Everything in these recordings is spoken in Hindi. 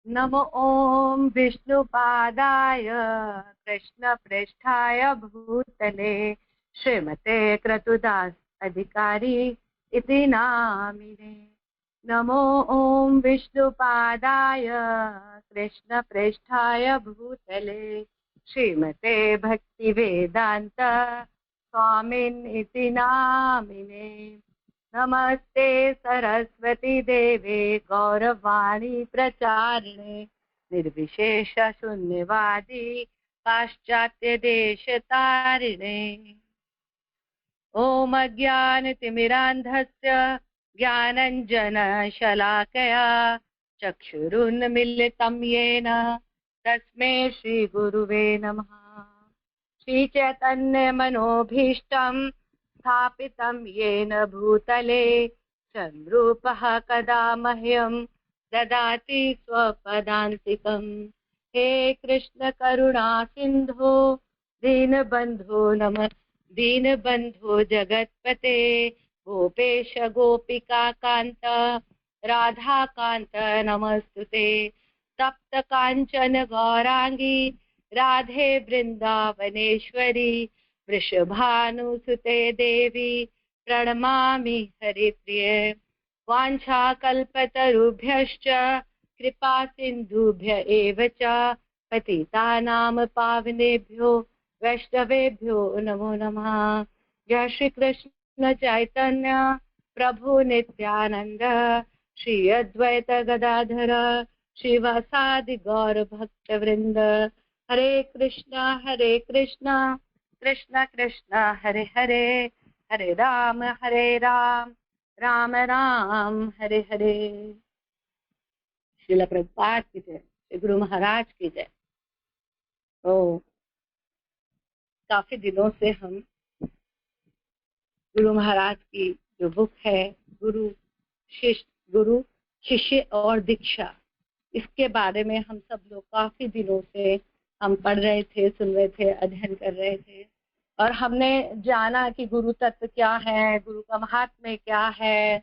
नमो ॐ विष्णुपादाय कृष्णप्रेष्ठाय भूतले श्रीमते क्रतुदास अधिकारी इति नामिने। नमो ॐ विष्णुपादाय कृष्णप्रेष्ठाय भूतले श्रीमते भक्तिवेदान्त स्वामिन् इति नामिने। नमस्ते सरस्वती देवे गौरवाणी प्रचारिणे निर्विशेष शून्यवादी पाश्चात्य देश तारिणे। ओम अज्ञानतिमिरान्धस्य ज्ञानञ्जन शलाकया चक्षुरुन्मिलितं येन तस्मै श्रीगुरुवे नमः। श्रीचैतन्यमनोभीष्टं स्थापितं येन भूतले संरूपः कदा मह्यं ददाति स्वपदान्तिकम्। हे कृष्ण करुणा सिन्धो दीनबन्धो जगत्पते गोपेश गोपिका कान्त राधा कान्त नमस्तुते। तप्त काञ्चन गौरांगी राधे वृंदावनेश्वरी वृषभानुसुते देवी प्रणमामि हरिप्रिये। वाञ्छाकल्पतरुभ्यश्च कृपा सिन्धुभ्य एव च पतितानां पावनेभ्यो वैष्णवेभ्यो नमो नमः। जय श्री कृष्ण चैतन्य प्रभु नित्यानंद श्री अद्वैत गदाधर श्रीवासादि गौर भक्त वृंद। हरे कृष्णा कृष्ण कृष्ण हरे हरे, हरे राम राम राम हरे हरे। श्रील प्रभुपाद की जय, श्री गुरु महाराज की जय। तो काफी दिनों से हम गुरु महाराज की जो बुक है गुरु शिष्य और दीक्षा, इसके बारे में हम सब लोग काफी दिनों से हम पढ़ रहे थे, सुन रहे थे, अध्ययन कर रहे थे और हमने जाना कि गुरु तत्व क्या है, गुरु का महात्म्य क्या है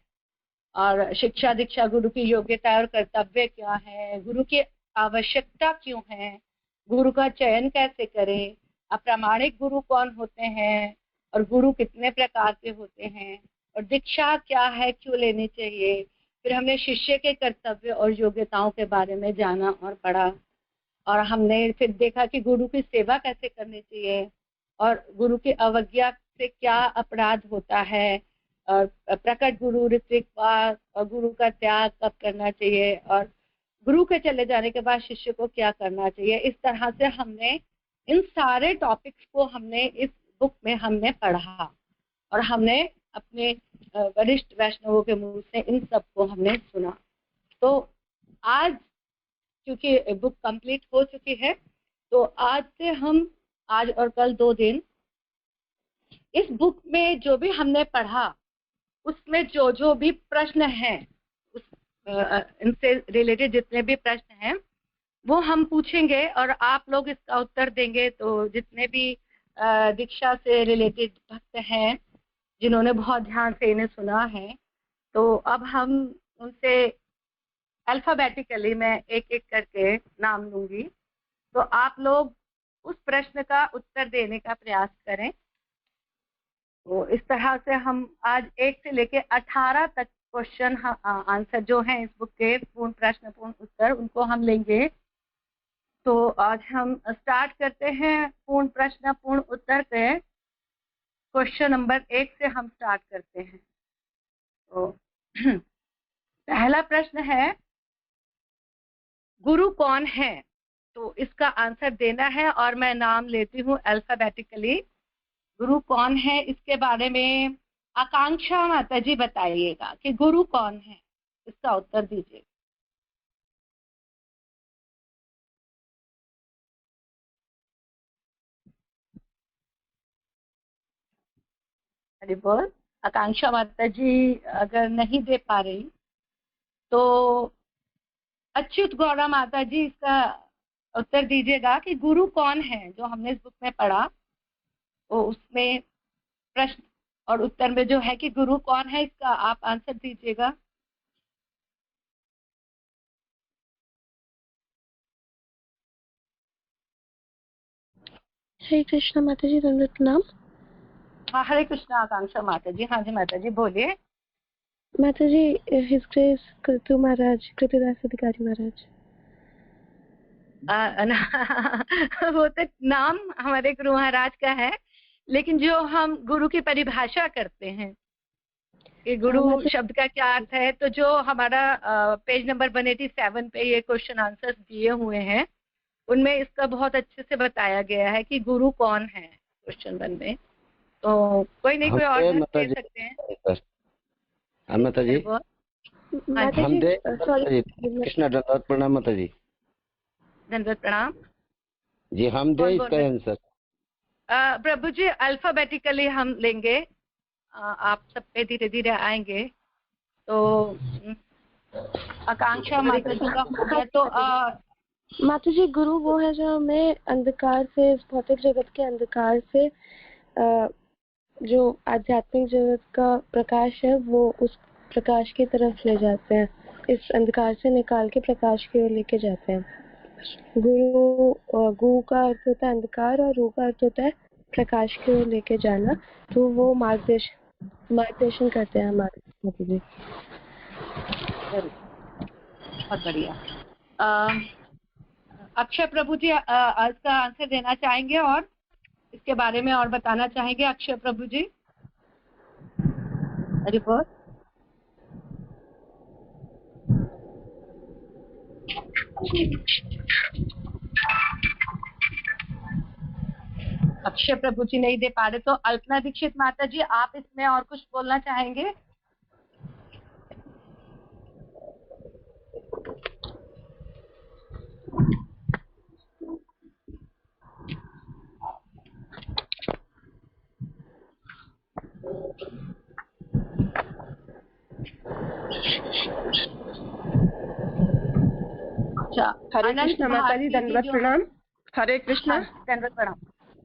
और शिक्षा दीक्षा गुरु की योग्यता और कर्तव्य क्या है, गुरु की आवश्यकता क्यों है, गुरु का चयन कैसे करें, अप्रामाणिक गुरु कौन होते हैं और गुरु कितने प्रकार के होते हैं और दीक्षा क्या है, क्यों लेनी चाहिए। फिर हमने शिष्य के कर्तव्य और योग्यताओं के बारे में जाना और पढ़ा और हमने फिर देखा कि गुरु की सेवा कैसे करनी चाहिए और गुरु की अवज्ञा से क्या अपराध होता है और प्रकट गुरु, ऋत्विकवाद और गुरु का त्याग कब करना चाहिए और गुरु के चले जाने के बाद शिष्य को क्या करना चाहिए। इस तरह से हमने इन सारे टॉपिक्स को हमने इस बुक में हमने पढ़ा और हमने अपने वरिष्ठ वैष्णवों के मुंह से इन सबको हमने सुना। तो आज क्योंकि बुक कंप्लीट हो चुकी है तो आज से हम आज और कल 2 दिन इस बुक में जो भी हमने पढ़ा उसमें जो जो भी प्रश्न हैं उस इनसे रिलेटेड जितने भी प्रश्न हैं वो हम पूछेंगे और आप लोग इसका उत्तर देंगे। तो जितने भी दीक्षा से रिलेटेड भक्त हैं जिन्होंने बहुत ध्यान से इन्हें सुना है तो अब हम उनसे अल्फाबेटिकली मैं एक एक करके नाम लूंगी तो आप लोग उस प्रश्न का उत्तर देने का प्रयास करें। तो इस तरह से हम आज 1 से लेके 18 तक क्वेश्चन आंसर जो हैं इस बुक के पूर्ण प्रश्न पूर्ण उत्तर उनको हम लेंगे। तो आज हम स्टार्ट करते हैं पूर्ण प्रश्न पूर्ण उत्तर के क्वेश्चन नंबर 1 से हम स्टार्ट करते हैं। तो पहला प्रश्न है गुरु कौन है। तो इसका आंसर देना है और मैं नाम लेती हूँ अल्फाबेटिकली। गुरु कौन है इसके बारे में आकांक्षा माता जी बताइएगा कि गुरु कौन है, इसका उत्तर दीजिए। अरे बोल आकांक्षा माता जी अगर नहीं दे पा रही तो अच्युत गौड़ा माता जी इसका उत्तर दीजिएगा कि गुरु कौन है। जो हमने इस बुक में पढ़ा वो उसमें प्रश्न और उत्तर में जो है कि गुरु कौन है इसका आप आंसर दीजिएगा। हरे कृष्णा माता जी, दंडवत प्रणाम। हाँ, हरे कृष्णा आकांक्षा माता जी। हाँ जी माता जी, बोलिए। माता जी, हिज ग्रेस कृतु महाराज, कृतिदास अधिकारी महाराज। वो तो नाम हमारे गुरु महाराज का है, लेकिन जो हम गुरु की परिभाषा करते हैं कि गुरु शब्द का क्या अर्थ है, तो जो हमारा पेज नंबर 187 पे ये क्वेश्चन आंसर्स दिए हुए हैं, उनमें इसका बहुत अच्छे से बताया गया है कि गुरु कौन है क्वेश्चन 1 में। तो कोई नहीं, कोई और दे सकते हैं। माता जी, कृष्णा दंडवत प्रणाम माता जी। दंडवत प्रणाम जी। हम दे इसका आंसर प्रभु जी अल्फाबेटिकली हम लेंगे, आप सब पे धीरे धीरे आएंगे। तो आकांक्षा माता जी का हो गया। तो माता जी, गुरु वो है जो हमें अंधकार से, इस भौतिक जगत के अंधकार से जो आध्यात्मिक जगत का प्रकाश है, वो उस प्रकाश की तरफ ले जाते हैं, इस अंधकार से निकाल के प्रकाश की ओर लेके जाते हैं। गु का अर्थ होता है अंधकार और रू का अर्थ होता है प्रकाश की ओर लेके जाना। तो वो मार्गदर्शन करते हैं हमारे माता जी। बहुत बढ़िया। अक्षय प्रभु जी इसका आंसर देना चाहेंगे और इसके बारे में और बताना चाहेंगे? अक्षय प्रभु जी, रिपोर्ट। अक्षय प्रभु जी नहीं दे पा रहे, तो अल्पना दीक्षित माता जी, आप इसमें और कुछ बोलना चाहेंगे? हरे कृष्णा माता जी, दंडवत प्रणाम। हरे कृष्णा, दंडवत प्रणाम।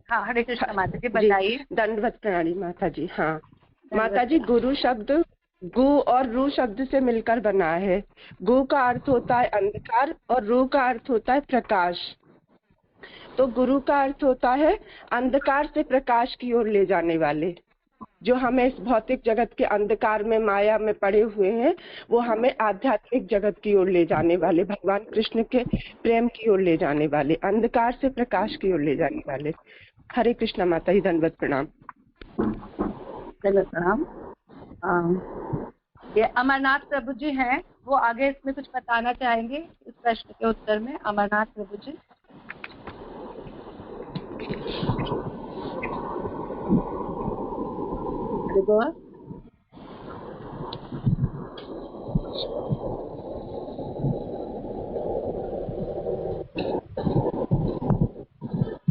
हाँ, हरे कृष्णा माता जी, बताइए। दंडवत प्रणाली माता जी। हाँ माता जी, गुरु शब्द गु और रू शब्द से मिलकर बना है। गु का अर्थ होता है अंधकार और रू का अर्थ होता है प्रकाश। तो गुरु का अर्थ होता है अंधकार से प्रकाश की ओर ले जाने वाले। जो हमें इस भौतिक जगत के अंधकार में, माया में पड़े हुए हैं, वो हमें आध्यात्मिक जगत की ओर ले जाने वाले, भगवान कृष्ण के प्रेम की ओर ले जाने वाले, अंधकार से प्रकाश की ओर ले जाने वाले। हरे कृष्णा माता जी, दंडवत प्रणाम। दंडवत प्रणाम। ये अमरनाथ प्रभु जी हैं, वो आगे इसमें कुछ बताना चाहेंगे इस प्रश्न के उत्तर में। अमरनाथ प्रभु जी।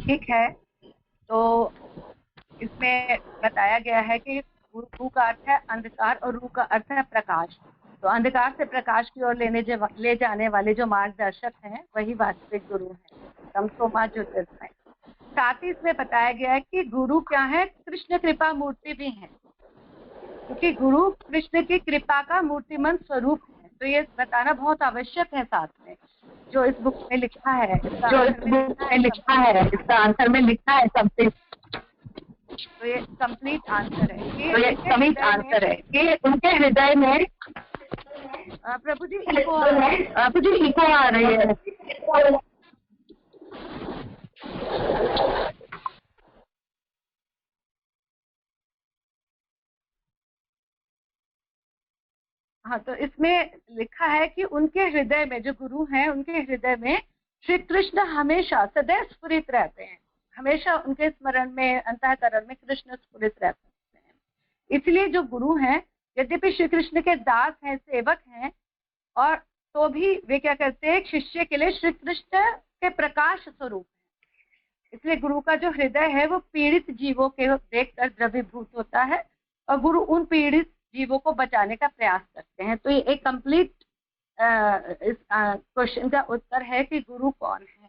ठीक है, तो इसमें बताया गया है कि गु का अर्थ है अंधकार और रू का अर्थ है प्रकाश। तो अंधकार से प्रकाश की ओर ले जाने वाले जो मार्गदर्शक हैं, वही वास्तविक गुरु हैं, तमसोमा ज्योतिर्मय। साथ ही इसमें बताया गया है कि गुरु क्या है? कृष्ण कृपा मूर्ति भी है, क्योंकि गुरु कृष्ण की कृपा का मूर्तिमंत स्वरूप है। तो ये बताना बहुत आवश्यक है साथ में, जो इस बुक में लिखा है, इसका आंसर में लिखा है सबसे। तो ये कंप्लीट आंसर है कि उनके हृदय में प्रभु जी इको आ रही है। हाँ, तो इसमें लिखा है कि उनके हृदय में, जो गुरु हैं, उनके हृदय में श्री कृष्ण हमेशा सदैव स्फुरित रहते हैं। हमेशा उनके स्मरण में, अंतःकरण में कृष्ण स्फुरित रहते हैं। इसलिए जो गुरु हैं, यद्यपि श्री कृष्ण के दास हैं, सेवक हैं, और तो भी वे क्या करते हैं? शिष्य के लिए श्री कृष्ण के प्रकाश स्वरूप है। इसलिए गुरु का जो हृदय है, वो पीड़ित जीवों के देखकर द्रवीभूत होता है, और गुरु उन पीड़ित जीवों को बचाने का प्रयास करते हैं। तो ये एक कंप्लीट इस क्वेश्चन का उत्तर है कि गुरु कौन है।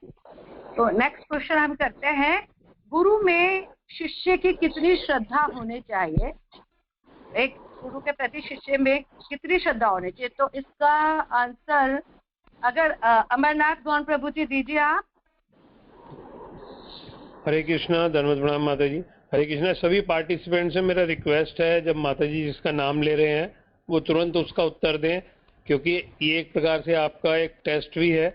तो नेक्स्ट क्वेश्चन हम करते हैं, गुरु में शिष्य की कितनी श्रद्धा होनी चाहिए? एक गुरु के प्रति शिष्य में कितनी श्रद्धा होनी चाहिए? तो इसका आंसर अगर अमरनाथ गौन प्रभु जी दीजिए आप। हरे कृष्णा, धन्यवाद प्रणाम माता जी। हरे कृष्णा। सभी पार्टिसिपेंट से मेरा रिक्वेस्ट है, जब माता जी जिसका नाम ले रहे हैं वो तुरंत उसका उत्तर दें, क्योंकि ये एक प्रकार से आपका एक टेस्ट भी है।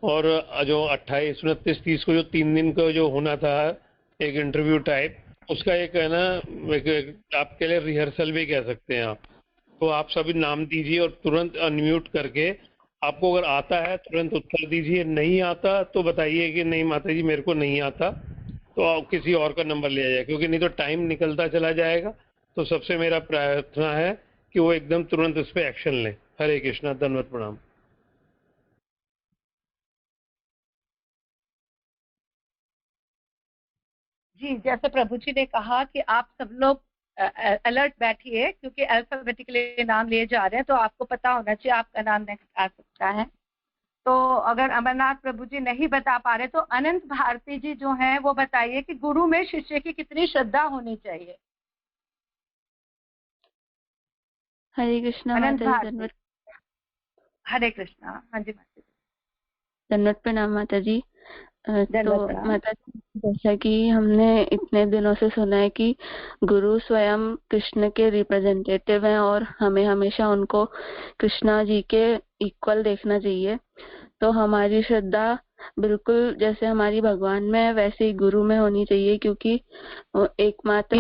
और जो 28, 29, 30 को जो 3 दिन का जो होना था एक इंटरव्यू टाइप, उसका एक है ना, एक आपके लिए रिहर्सल भी कह सकते हैं आप। तो आप सभी नाम दीजिए और तुरंत अनम्यूट करके, आपको अगर आता है तुरंत उत्तर दीजिए, नहीं आता तो बताइए कि नहीं माता जी मेरे को नहीं आता, तो आप किसी और का नंबर लिया जाए, क्योंकि नहीं तो टाइम निकलता चला जाएगा। तो सबसे मेरा प्रार्थना है कि वो एकदम तुरंत इस पे एक्शन लें। हरे कृष्णा, धन्यवाद प्रणाम। जी, जैसे प्रभु जी ने कहा कि आप सब लोग अलर्ट बैठिए, क्योंकि अल्फाबेटिकली नाम लिए जा रहे हैं, तो आपको पता होना चाहिए आपका नाम नेक्स्ट आ सकता है। तो अगर अमरनाथ प्रभु जी नहीं बता पा रहे तो अनंत भारती जी जो हैं वो बताइए कि गुरु में शिष्य की कितनी श्रद्धा होनी चाहिए। हरे कृष्णा अनंत माता जी। भारती। हरे कृष्णा। हाँ जी माता जी। धन्यवाद प्रणाम माता जी। तो प्रणाम। माता जी, जैसा कि हमने इतने दिनों से सुना है कि गुरु स्वयं कृष्ण के रिप्रेजेंटेटिव हैं और हमें हमेशा उनको कृष्णा जी के इक्वल देखना चाहिए। तो हमारी श्रद्धा बिल्कुल जैसे हमारी भगवान में है वैसे ही गुरु में होनी चाहिए, क्योंकि एकमात्र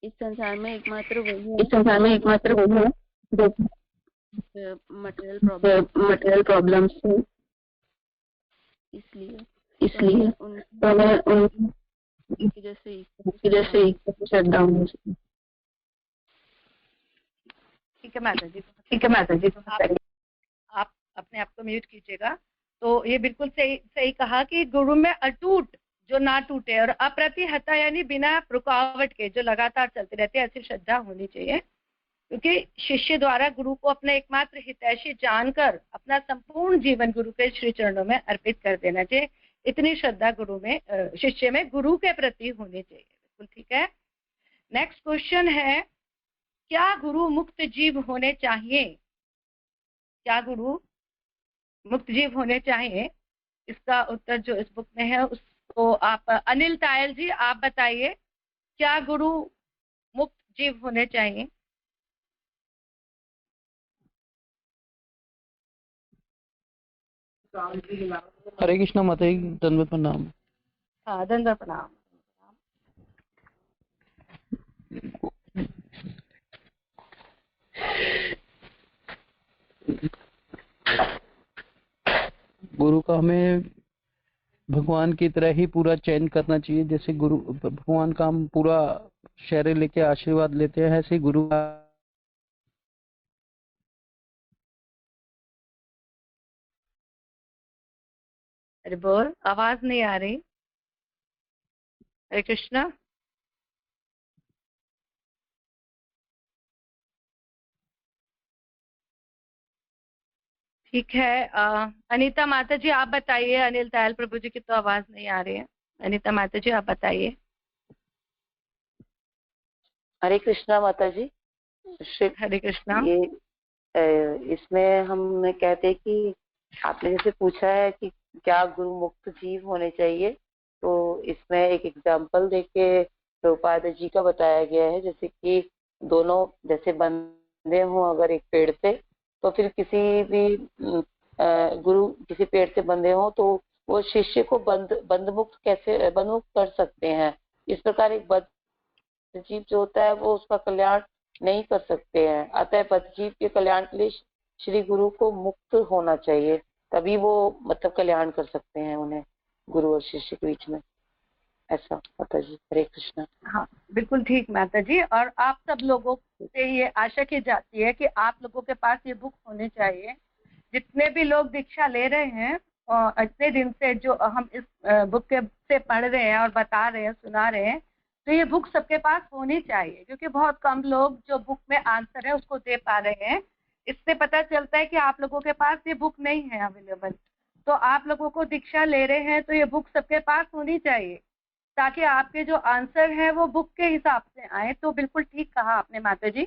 इस संसार में एकमात्र वही है जो मटेरियल प्रॉब्लम्स है। इसलिए उनकी जैसे श्रद्धा होनी चाहिए। ठीक है माता जी। आप अपने आप को म्यूट कीजिएगा। तो ये बिल्कुल सही कहा कि गुरु में अटूट जो ना टूटे और अप्रतिहता यानी बिना रुकावट के जो लगातार चलते रहते, ऐसी श्रद्धा होनी चाहिए। क्योंकि शिष्य द्वारा गुरु को अपना एकमात्र हितैषी जानकर अपना संपूर्ण जीवन गुरु के श्री चरणों में अर्पित कर देना चाहिए। इतनी श्रद्धा गुरु में, शिष्य में गुरु के प्रति होनी चाहिए। बिल्कुल ठीक है। नेक्स्ट क्वेश्चन है, क्या गुरु मुक्त जीव होने चाहिए? क्या गुरु मुक्त जीव होने चाहिए? इसका उत्तर जो इस बुक में है उसको आप अनिल तायल जी आप बताइए, क्या गुरु मुक्त जीव होने चाहिए? हरे कृष्णा माता जी, दंडवत प्रणाम। हाँ, दंडवत प्रणाम। गुरु का हमें भगवान की तरह ही पूरा चयन करना चाहिए। जैसे गुरु भगवान का हम पूरा शरीर लेके आशीर्वाद लेते हैं, ऐसे गुरु का अरे बोल, आवाज नहीं आ रही। हरे कृष्णा। ठीक है। अनीता माता जी आप बताइए। अनिल तायल प्रभु जी की तो आवाज नहीं आ रही है। अनीता माता जी आप बताइए। हरे कृष्णा माता जी। हरे कृष्णा। ये इसमें हम कहते हैं कि आपने जैसे पूछा है कि क्या गुरु मुक्त जीव होने चाहिए, तो इसमें एक एग्जाम्पल देके प्रभुपाद जी का बताया गया है। जैसे कि दोनों जैसे बंधे हों अगर एक पेड़ से, तो फिर किसी भी गुरु किसी पेड़ से बंधे हों तो वो शिष्य को बंधमुक्त कर सकते हैं। इस प्रकार एक बद्ध जीव जो होता है वो उसका कल्याण नहीं कर सकते हैं। अतः बद्ध जीव के कल्याण के लिए श्री गुरु को मुक्त होना चाहिए, तभी वो मतलब कल्याण कर सकते हैं उन्हें गुरु और शिष्य के बीच में। ऐसा माता जी। हरे कृष्णा। हाँ बिल्कुल ठीक माता जी। और आप सब लोगों से ये आशा की जाती है कि आप लोगों के पास ये बुक होनी चाहिए। जितने भी लोग दीक्षा ले रहे हैं और इतने दिन से जो हम इस बुक के से पढ़ रहे हैं और बता रहे हैं, सुना रहे हैं, तो ये बुक सबके पास होनी चाहिए। क्योंकि बहुत कम लोग जो बुक में आंसर है उसको दे पा रहे हैं। इससे पता चलता है कि आप लोगों के पास ये बुक नहीं है अवेलेबल। तो आप लोगों को दीक्षा ले रहे हैं तो ये बुक सबके पास होनी चाहिए, ताकि आपके जो आंसर है वो बुक के हिसाब से आए। तो बिल्कुल ठीक कहा आपने माता जी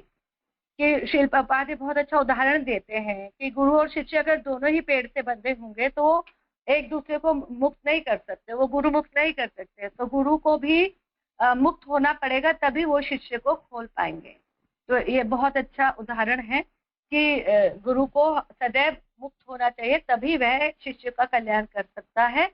कि शिल प्रभुपाद जी बहुत अच्छा उदाहरण देते हैं कि गुरु और शिष्य अगर दोनों ही पेड़ से बंधे होंगे तो एक दूसरे को मुक्त नहीं कर सकते, वो गुरु मुक्त नहीं कर सकते। तो गुरु को भी मुक्त होना पड़ेगा, तभी वो शिष्य को खोल पाएंगे। तो ये बहुत अच्छा उदाहरण है कि गुरु को सदैव मुक्त होना चाहिए, तभी वह शिष्य का कल्याण कर सकता है।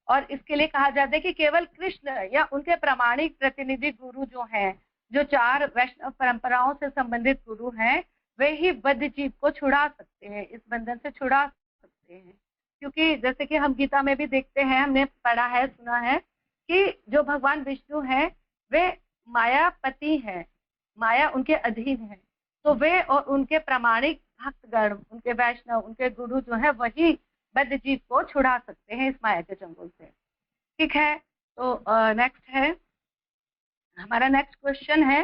और इसके लिए कहा जाता है कि केवल कृष्ण या उनके प्रामाणिक प्रतिनिधि गुरु जो हैं, जो 4 वैष्णव परंपराओं से संबंधित गुरु हैं, वे ही बद्ध जीव को छुड़ा सकते हैं, इस बंधन से छुड़ा सकते हैं। क्योंकि जैसे कि हम गीता में भी देखते हैं, हमने पढ़ा है, सुना है कि जो भगवान विष्णु हैं वे मायापति हैं, माया उनके अधीन है। तो वे और उनके प्रामाणिक भक्तगण, उनके वैष्णव, उनके गुरु जो है, वही बद्ध जीव को छुड़ा सकते हैं इस माया के चंगुल से। ठीक है, तो नेक्स्ट है हमारा नेक्स्ट क्वेश्चन है,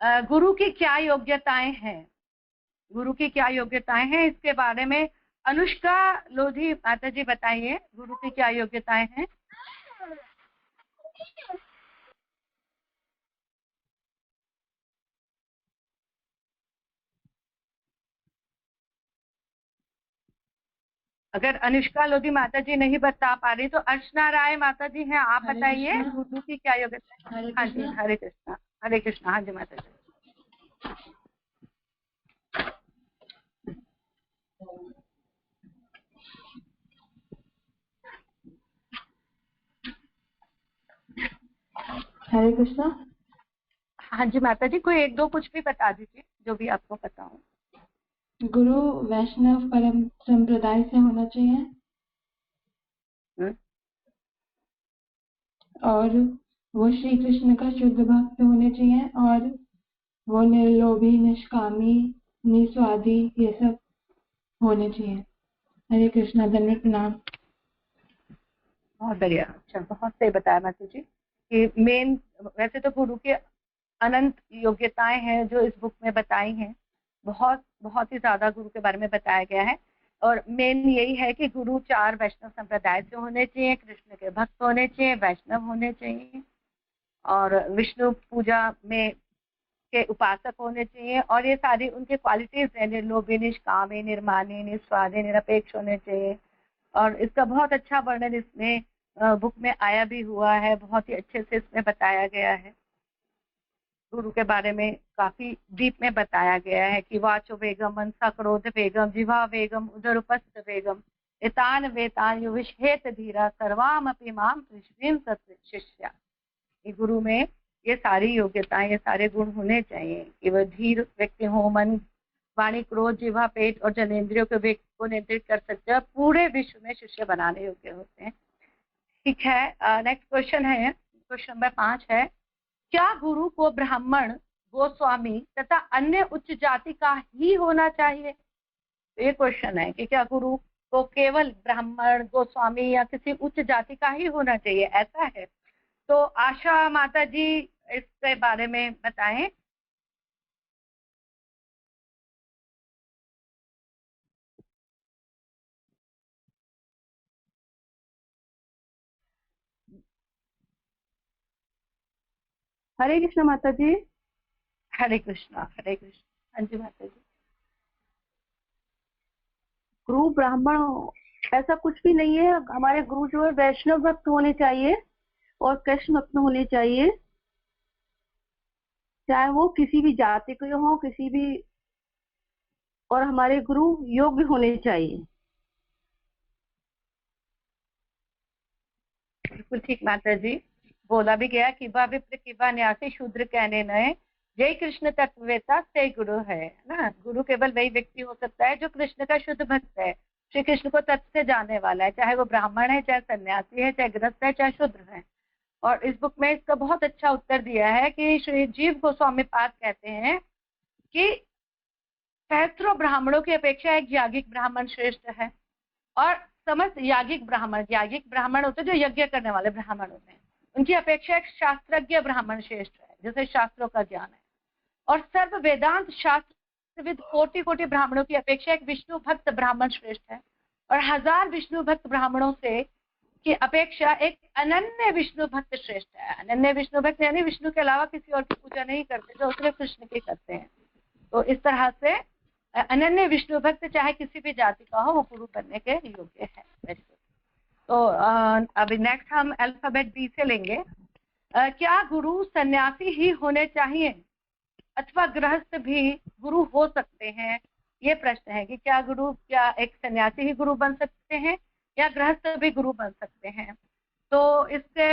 गुरु की क्या योग्यताएं हैं? गुरु की क्या योग्यताएं हैं, इसके बारे में अनुष्का लोधी माता जी बताइए, गुरु की क्या योग्यताएं हैं? अगर अनुष्का लोधी माता जी नहीं बता पा रही तो अर्चना राय माता जी हैं, आप बताइए गुरु की क्या योग्यता है? हाँ जी, हरे कृष्णा। हरे कृष्णा। हाँ जी माता जी। हरे कृष्णा। हाँ जी माता जी, कोई 1-2 कुछ भी बता दीजिए जो भी आपको पता हो। गुरु वैष्णव परम संप्रदाय से होना चाहिए। और वो श्री कृष्ण का शुद्ध भक्त होने चाहिए, और वो निर्लोभी, निष्कामी, निस्वार्थी, ये सब होने चाहिए। हरे कृष्णा, धन्यवाद, प्रणाम। बहुत बढ़िया, अच्छा, बहुत सही बताया माता जी कि मेन, वैसे तो गुरु के अनंत योग्यताएं हैं जो इस बुक में बताई हैं, बहुत बहुत ही ज्यादा गुरु के बारे में बताया गया है। और मेन यही है कि गुरु 4 वैष्णव संप्रदाय से होने चाहिए, कृष्ण के भक्त होने चाहिए, वैष्णव होने चाहिए, और विष्णु पूजा में के उपासक होने चाहिए। और ये सारी उनके क्वालिटीज हैं, निर्लोभी, निष्कामी, निर्मानी, निस्वार्थी, निरपेक्ष होने चाहिए। और इसका बहुत अच्छा वर्णन इसमें बुक में आया भी हुआ है, बहुत ही अच्छे से इसमें बताया गया है। गुरु के बारे में काफी डीप में बताया गया है कि वाचो वेगम, मनसा क्रोध वेगम, जिह्वा वेगम, उदर उपस्थ वेगम, एतान वेतान युविषेत धीरा, सर्वाम अपि माम पृथ्वीम सत्य शिष्या। ये गुरु में ये सारी योग्यताएं, ये सारे गुण होने चाहिए कि वह धीर व्यक्ति हो, मन, वाणी, क्रोध, जिह्वा, पेट और जनेंद्रियों के वेग को नियंत्रित कर सकते हैं, पूरे विश्व में शिष्य बनाने योग्य होते हैं। ठीक है, नेक्स्ट क्वेश्चन है, क्वेश्चन नंबर 5 है, क्या गुरु को ब्राह्मण, गोस्वामी तथा अन्य उच्च जाति का ही होना चाहिए? तो ये क्वेश्चन है कि क्या गुरु को केवल ब्राह्मण, गोस्वामी या किसी उच्च जाति का ही होना चाहिए, ऐसा है? तो आशा माता जी इसके बारे में बताएं। हरे कृष्ण माता जी। हरे कृष्णा। हरे कृष्णा। हाँ जी माता जी। गुरु ब्राह्मण ऐसा कुछ भी नहीं है, हमारे गुरु जो है वैष्णव भक्त होने चाहिए और कृष्ण भक्त होने चाहिए, चाहे वो किसी भी जाति के हो, किसी भी, और हमारे गुरु योग्य होने चाहिए। बिल्कुल ठीक माता जी, बोला भी गया कि बा विप्र किबा न्यासी शूद्र कहने नए, जय कृष्ण तत्ववेता से गुरु है ना। गुरु केवल वही व्यक्ति हो सकता है जो कृष्ण का शुद्ध भक्त है, श्री कृष्ण को तत्व से जानने वाला है, चाहे वो ब्राह्मण है, चाहे सन्यासी है, चाहे गृहस्थ है, चाहे शूद्र है। और इस बुक में इसका बहुत अच्छा उत्तर दिया है कि श्री जीव गोस्वामी पाद कहते हैं कि सहस्त्रों ब्राह्मणों की अपेक्षा एक याज्ञिक ब्राह्मण श्रेष्ठ है। और समस्त याज्ञिक ब्राह्मण होते हैं जो यज्ञ करने वाले ब्राह्मण होते हैं, उनकी अपेक्षा एक शास्त्रज्ञ ब्राह्मण श्रेष्ठ है, जैसे शास्त्रों का ज्ञान है। और सर्व वेदांत शास्त्रविद कोटि कोटि ब्राह्मणों की अपेक्षा एक विष्णु भक्त ब्राह्मण श्रेष्ठ है। और 1000 विष्णु भक्त ब्राह्मणों से की अपेक्षा एक अनन्य विष्णु भक्त श्रेष्ठ है। अनन्य विष्णु भक्त यानी विष्णु के अलावा किसी और की पूजा नहीं करते, जो सिर्फ कृष्ण की करते हैं। तो इस तरह से अनन्य विष्णु भक्त चाहे किसी भी जाति का हो वो गुरु बनने के योग्य है। तो अभी नेक्स्ट हम अल्फाबेट बी से लेंगे। क्या गुरु सन्यासी ही होने चाहिए अथवा गृहस्थ भी गुरु हो सकते हैं? ये प्रश्न है कि क्या एक सन्यासी ही गुरु बन सकते हैं या गृहस्थ भी गुरु बन सकते हैं? तो इसके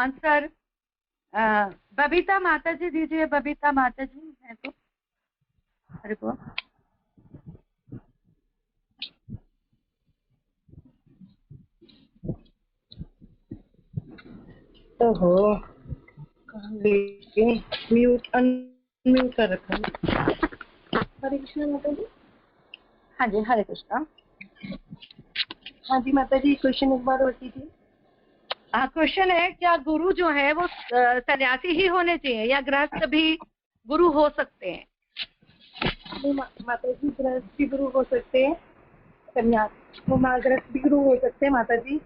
आंसर बबीता माता जी दीजिए। बबीता माता जी है तो अरे को ओहो म्यूट अनम्यूट कर रखा है। हरे कृष्णा माता जी। हाँ जी हरे कृष्णा। हाँ जी माता जी, क्वेश्चन एक बार और कीजिए। क्वेश्चन है क्या गुरु जो है वो सन्यासी ही होने चाहिए या गृहस्थ भी गुरु हो सकते हैं? माता जी गृहस्थ भी गुरु हो सकते हैं, सन्यासी गृहस्थ भी गुरु हो सकते हैं माता जी।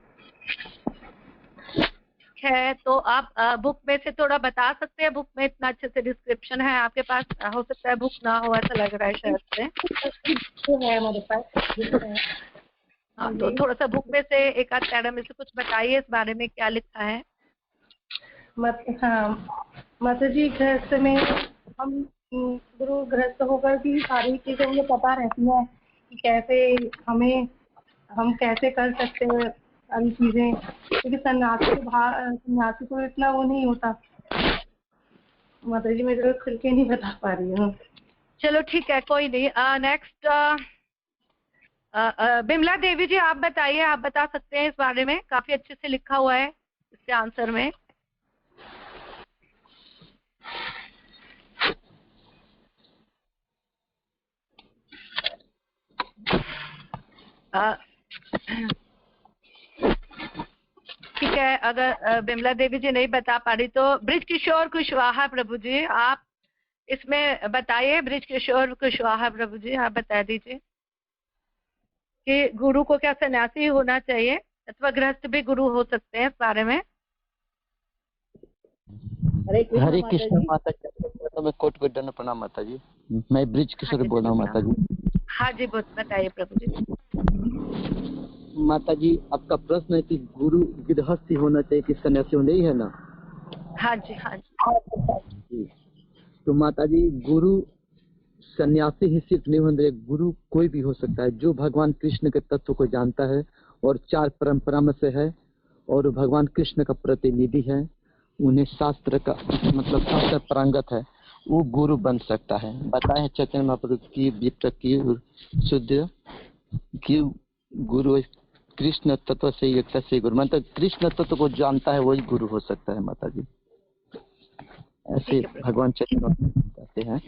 है तो आप बुक में से थोड़ा बता सकते हैं? बुक में इतना अच्छे से डिस्क्रिप्शन है आपके पास, हो सकता है बुक ना हो ऐसा लग रहा है शायद से। तो है हमारे पास। हाँ तो थोड़ा सा बुक में से एक आध पैरा में से कुछ बताइए इस बारे में क्या लिखा है। हाँ माता जी, गृहस्थ में हम गुरु गृहस्थ होकर भी सारी चीजें मुझे पता रहती है कि कैसे हम कैसे कर सकते हैं सारी चीजें, क्योंकि सन्यासी को इतना वो नहीं होता माता जी, मैं जरूर खुल के नहीं बता पा रही हूँ। चलो ठीक है कोई नहीं। नेक्स्ट बिमला देवी जी आप बताइए, आप बता सकते हैं इस बारे में, काफी अच्छे से लिखा हुआ है इसके आंसर में। ठीक है, अगर बिमला देवी जी नहीं बता पा रही तो ब्रिज किशोर कुशवाहा प्रभु जी आप इसमें बताइए। ब्रिज किशोर कुशवाहा प्रभु जी आप बता दीजिए कि गुरु को क्या सन्यासी ही होना चाहिए अथवा गृहस्थ भी गुरु हो सकते हैं इस बारे में। हरे कृष्ण माता जी। तो मैं कोट गुड्डन प्रणाम माता जी, मैं ब्रिज किशोर बोल रहा हूँ माता जी। हाँ जी बताइए प्रभु जी। माता जी आपका प्रश्न है कि गुरु गृहस्थ होना चाहिए कि सन्यासी होना ही है ना? हाँ जी हाँ जी। तो माता जी गुरु सन्यासी ही सिर्फ नहीं होने, गुरु कोई भी हो सकता है जो भगवान कृष्ण के तत्व को जानता है और 4 परंपरा में से है और भगवान कृष्ण का प्रतिनिधि है, उन्हें शास्त्र का मतलब शास्त्र पारंगत है, वो गुरु बन सकता है। बताए चैतन्य महाप्रभु की विप्र की शुद्ध की गुरु कृष्ण तत्व से एकता से गुरु, मतलब कृष्ण तत्व को जानता है वही गुरु हो सकता है माता जी, ऐसे भगवान चैतन्य कहते हैं।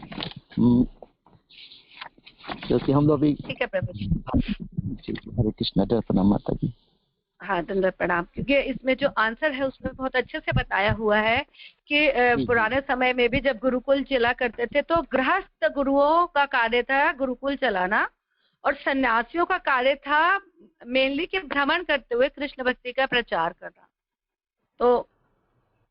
क्योंकि हम लोग भी ठीक है प्रभु जी। हरे कृष्ण प्रणाम माता जी। हाँ दंडवत प्रणाम। क्योंकि इसमें जो आंसर है उसमें बहुत अच्छे से बताया हुआ है कि पुराने समय में भी जब गुरुकुल चला करते थे तो गृहस्थ गुरुओं का कार्य था गुरुकुल चलाना और सन्यासियों का कार्य था मेनली कि भ्रमण करते हुए कृष्ण भक्ति का प्रचार करना। तो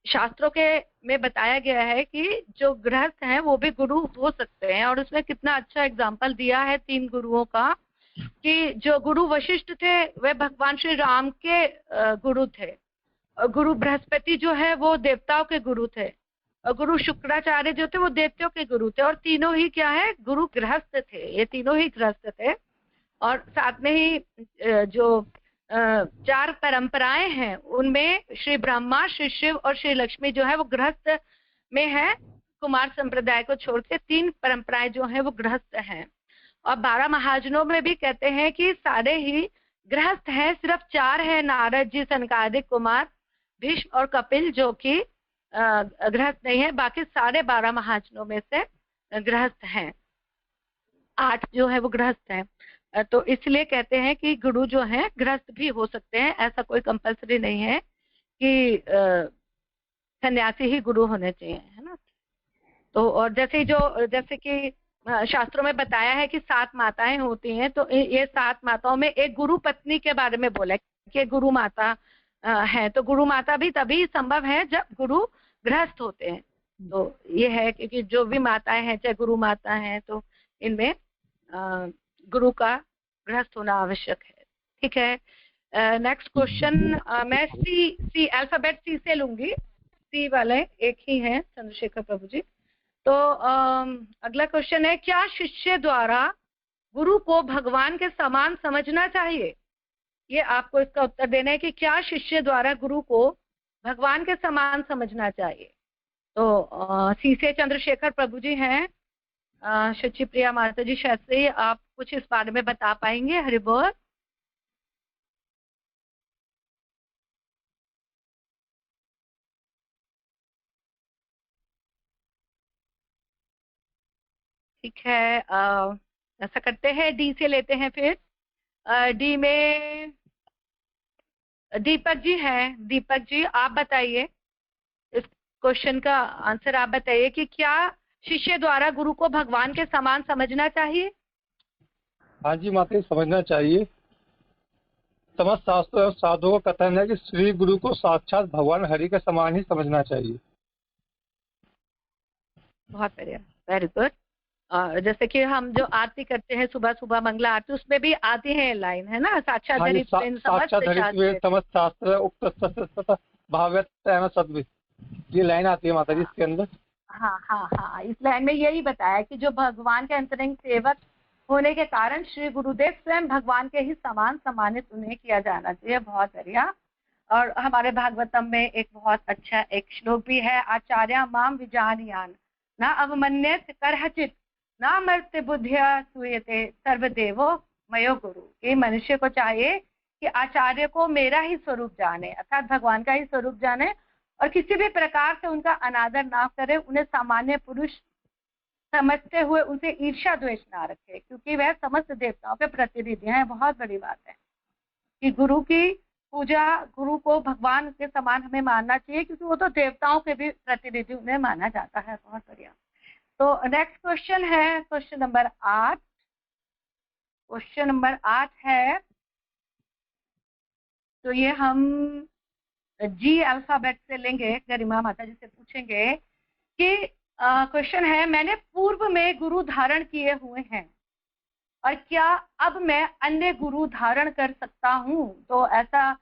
शास्त्रों के में बताया गया है कि जो गृहस्थ हैं वो भी गुरु हो सकते हैं और उसमें कितना अच्छा एग्जाम्पल दिया है 3 गुरुओं का कि जो गुरु वशिष्ठ थे वे भगवान श्री राम के गुरु थे, गुरु बृहस्पति जो है वो देवताओं के गुरु थे और गुरु शुक्राचार्य जो थे वो देवताओं के गुरु थे और तीनों ही क्या है गुरु गृहस्थ थे, ये तीनों ही गृहस्थ थे। और साथ में ही जो 4 परंपराएं हैं उनमें श्री ब्रह्मा, श्री शिव और श्री लक्ष्मी जो है वो गृहस्थ में है, कुमार संप्रदाय को छोड़ के 3 परंपराएं जो हैं वो गृहस्थ हैं। और 12 महाजनों में भी कहते हैं कि सारे ही गृहस्थ हैं, सिर्फ 4 है नारद जी, सनकादिक, कुमार, भीष्म और कपिल जो कि गृहस्थ नहीं है, बाकी सारे 12 महाजनों में से गृहस्थ हैं, 8 जो है वो गृहस्थ हैं। तो इसलिए कहते हैं कि गुरु जो है गृहस्थ भी हो सकते हैं, ऐसा कोई कंपलसरी नहीं है कि सन्यासी ही गुरु होने चाहिए, है ना। तो और जैसे कि शास्त्रों में बताया है कि 7 माताएं होती हैं, तो ये 7 माताओं में एक गुरु पत्नी के बारे में बोला है कि गुरु माता है, तो गुरु माता भी तभी संभव है जब गुरु गृहस्थ होते हैं। तो ये है क्योंकि जो भी माताएं हैं, चाहे गुरु माता हैं, तो इनमें गुरु का गृहस्थ होना आवश्यक है। ठीक है। नेक्स्ट क्वेश्चन मैं सी अल्फाबेट सी से लूंगी। सी वाले एक ही हैं चंद्रशेखर प्रभु जी। तो अगला क्वेश्चन है, क्या शिष्य द्वारा गुरु को भगवान के समान समझना चाहिए? ये आपको इसका उत्तर देना है कि क्या शिष्य द्वारा गुरु को भगवान के समान समझना चाहिए। तो सी से चंद्रशेखर प्रभु जी हैं। शचि प्रिया माता जी, शायद से आप कुछ इस बारे में बता पाएंगे? हरि बोल। ठीक है, ऐसा करते हैं, डी से लेते हैं फिर। डी में दीपक जी हैं। दीपक जी आप बताइए, इस क्वेश्चन का आंसर आप बताइए कि क्या शिष्य द्वारा गुरु को भगवान के समान समझना चाहिए? हाँ जी माता, समझना चाहिए। समस्त शास्त्रों और साधुओं का कथन है कि श्री गुरु को साक्षात भगवान हरि के समान ही समझना चाहिए। बहुत बढ़िया, वेरी गुड। जैसे कि हम जो आरती करते हैं सुबह सुबह मंगला आरती, उसमें भी आती है लाइन, है ना, साक्षात समस्त शास्त्र उक्त भाव्यत सद्वित, ये लाइन आती है माता जी इसके अंदर। हाँ हाँ हाँ, इस लाइन में यही बताया कि जो भगवान के अंतरंग सेवक होने के कारण श्री गुरुदेव स्वयं भगवान के ही समान सम्मानित उन्हें किया जाना चाहिए। बहुत बढ़िया। और हमारे भागवतम में एक बहुत अच्छा एक श्लोक भी है, आचार्य माम विजानीयान न अवमन्यत करहचित न मर्त्य बुद्धिया सूयते सर्वदेवो मयो गुरु। ये मनुष्य को चाहिए कि आचार्य को मेरा ही स्वरूप जाने, अर्थात भगवान का ही स्वरूप जाने, और किसी भी प्रकार से उनका अनादर ना करे, उन्हें सामान्य पुरुष समझते हुए उनसे ईर्ष्या द्वेष ना रखे, क्योंकि वह समस्त देवताओं के प्रतिनिधि हैं। बहुत बड़ी बात है कि गुरु की पूजा, गुरु को भगवान के समान हमें मानना चाहिए, क्योंकि वो तो देवताओं के भी प्रतिनिधि उन्हें माना जाता है। बहुत बढ़िया। तो नेक्स्ट क्वेश्चन है क्वेश्चन नंबर 8। क्वेश्चन नंबर 8 है, तो ये हम जी अल्फाबेट से लेंगे। गरिमा माता जी से पूछेंगे कि क्वेश्चन है, मैंने पूर्व में गुरु धारण किए हुए हैं और क्या अब मैं अन्य गुरु धारण कर सकता हूँ? तो ऐसा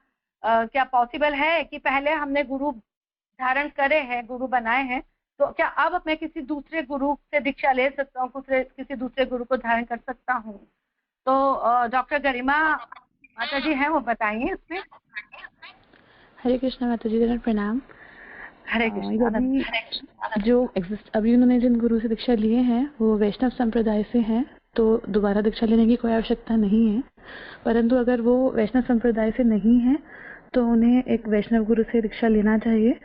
क्या पॉसिबल है कि पहले हमने गुरु धारण करे हैं, गुरु बनाए हैं, तो क्या अब मैं किसी दूसरे गुरु से दीक्षा ले सकता हूँ, किसी दूसरे गुरु को धारण कर सकता हूँ? तो डॉक्टर गरिमा माता जी हैं, वो बताएंगे इसमें। हरे कृष्णा माता जी, प्रणाम। हरे कृष्णा। जो अभी उन्होंने जिन गुरु से दीक्षा लिए हैं वो वैष्णव संप्रदाय से हैं, तो दोबारा दीक्षा लेने की कोई आवश्यकता नहीं है। परंतु अगर वो वैष्णव संप्रदाय से नहीं है तो उन्हें एक वैष्णव गुरु से दीक्षा लेना चाहिए,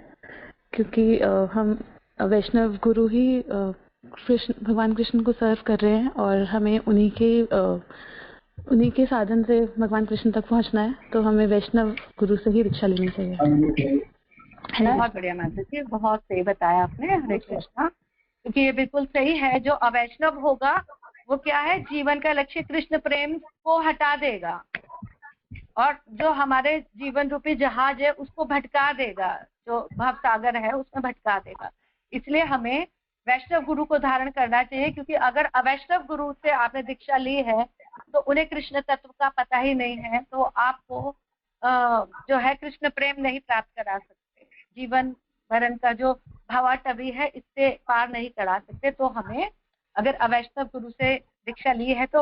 क्योंकि हम वैष्णव गुरु ही भगवान कृष्ण को सर्व कर रहे हैं और हमें उन्हीं के साधन से भगवान कृष्ण तक पहुंचना है, तो हमें वैष्णव गुरु से ही दीक्षा लेनी चाहिए। बहुत बढ़िया माता जी, बहुत सही बताया आपने। हरे कृष्णा। क्योंकि ये बिल्कुल सही है, जो अवैष्णव होगा वो क्या है, जीवन का लक्ष्य कृष्ण प्रेम को हटा देगा और जो हमारे जीवन रूपी जहाज है उसको भटका देगा, जो भव सागर है उसमें भटका देगा। इसलिए हमें वैष्णव गुरु को धारण करना चाहिए, क्योंकि अगर अवैष्णव गुरु से आपने दीक्षा ली है तो उन्हें कृष्ण तत्व का पता ही नहीं है, तो आपको जो है कृष्ण प्रेम नहीं प्राप्त करा सकते, जीवन मरण का जो भावाटवी है इससे पार नहीं करा सकते। तो हमें अगर अवैष्णव गुरु से दीक्षा ली है तो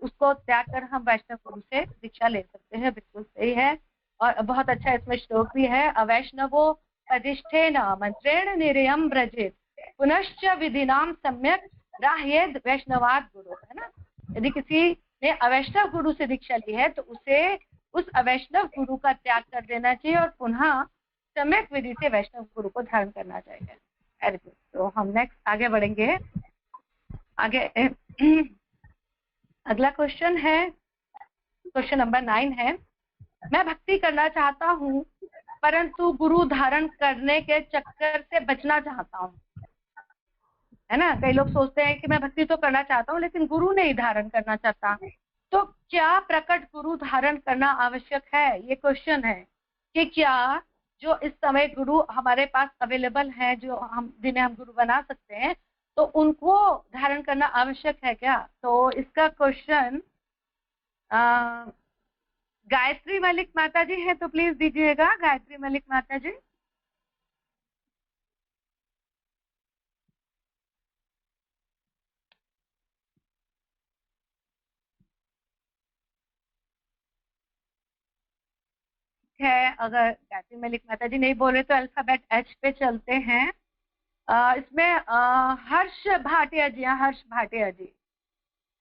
उसको त्याग कर हम वैष्णव गुरु से दीक्षा ले सकते हैं। बिल्कुल सही है। और बहुत अच्छा इसमें श्लोक भी है, अवैष्णवो अधिष्ठेन मंत्रेण निर्यम व्रजेत पुनश्च विधिनाम सम्यक राह्येद वैष्णवाद गुरु, है ना। यदि किसी ने अवैष्णव गुरु से दीक्षा ली है तो उसे उस अवैष्णव गुरु का त्याग कर देना चाहिए और पुनः सम्यक विधि से वैष्णव गुरु को धारण करना चाहिए। तो हम नेक्स्ट आगे बढ़ेंगे। आगे अगला क्वेश्चन है, क्वेश्चन नंबर 9 है, मैं भक्ति करना चाहता हूँ परंतु गुरु धारण करने के चक्कर से बचना चाहता हूँ, है ना। कई लोग सोचते हैं कि मैं भक्ति तो करना चाहता हूँ लेकिन गुरु नहीं धारण करना चाहता, तो क्या प्रकट गुरु धारण करना आवश्यक है? ये क्वेश्चन है कि क्या जो इस समय गुरु हमारे पास अवेलेबल हैं, जो हम जिन्हें हम गुरु बना सकते हैं, तो उनको धारण करना आवश्यक है क्या? तो इसका क्वेश्चन गायत्री मलिक माता जी है, तो प्लीज दीजिएगा गायत्री मलिक माता जी। है, अगर गायत्री मलिक माता जी नहीं बोल रहे तो अल्फाबेट एच पे चलते हैं। इसमें हर्ष भाटिया जी हैं, हर्ष भाटिया जी।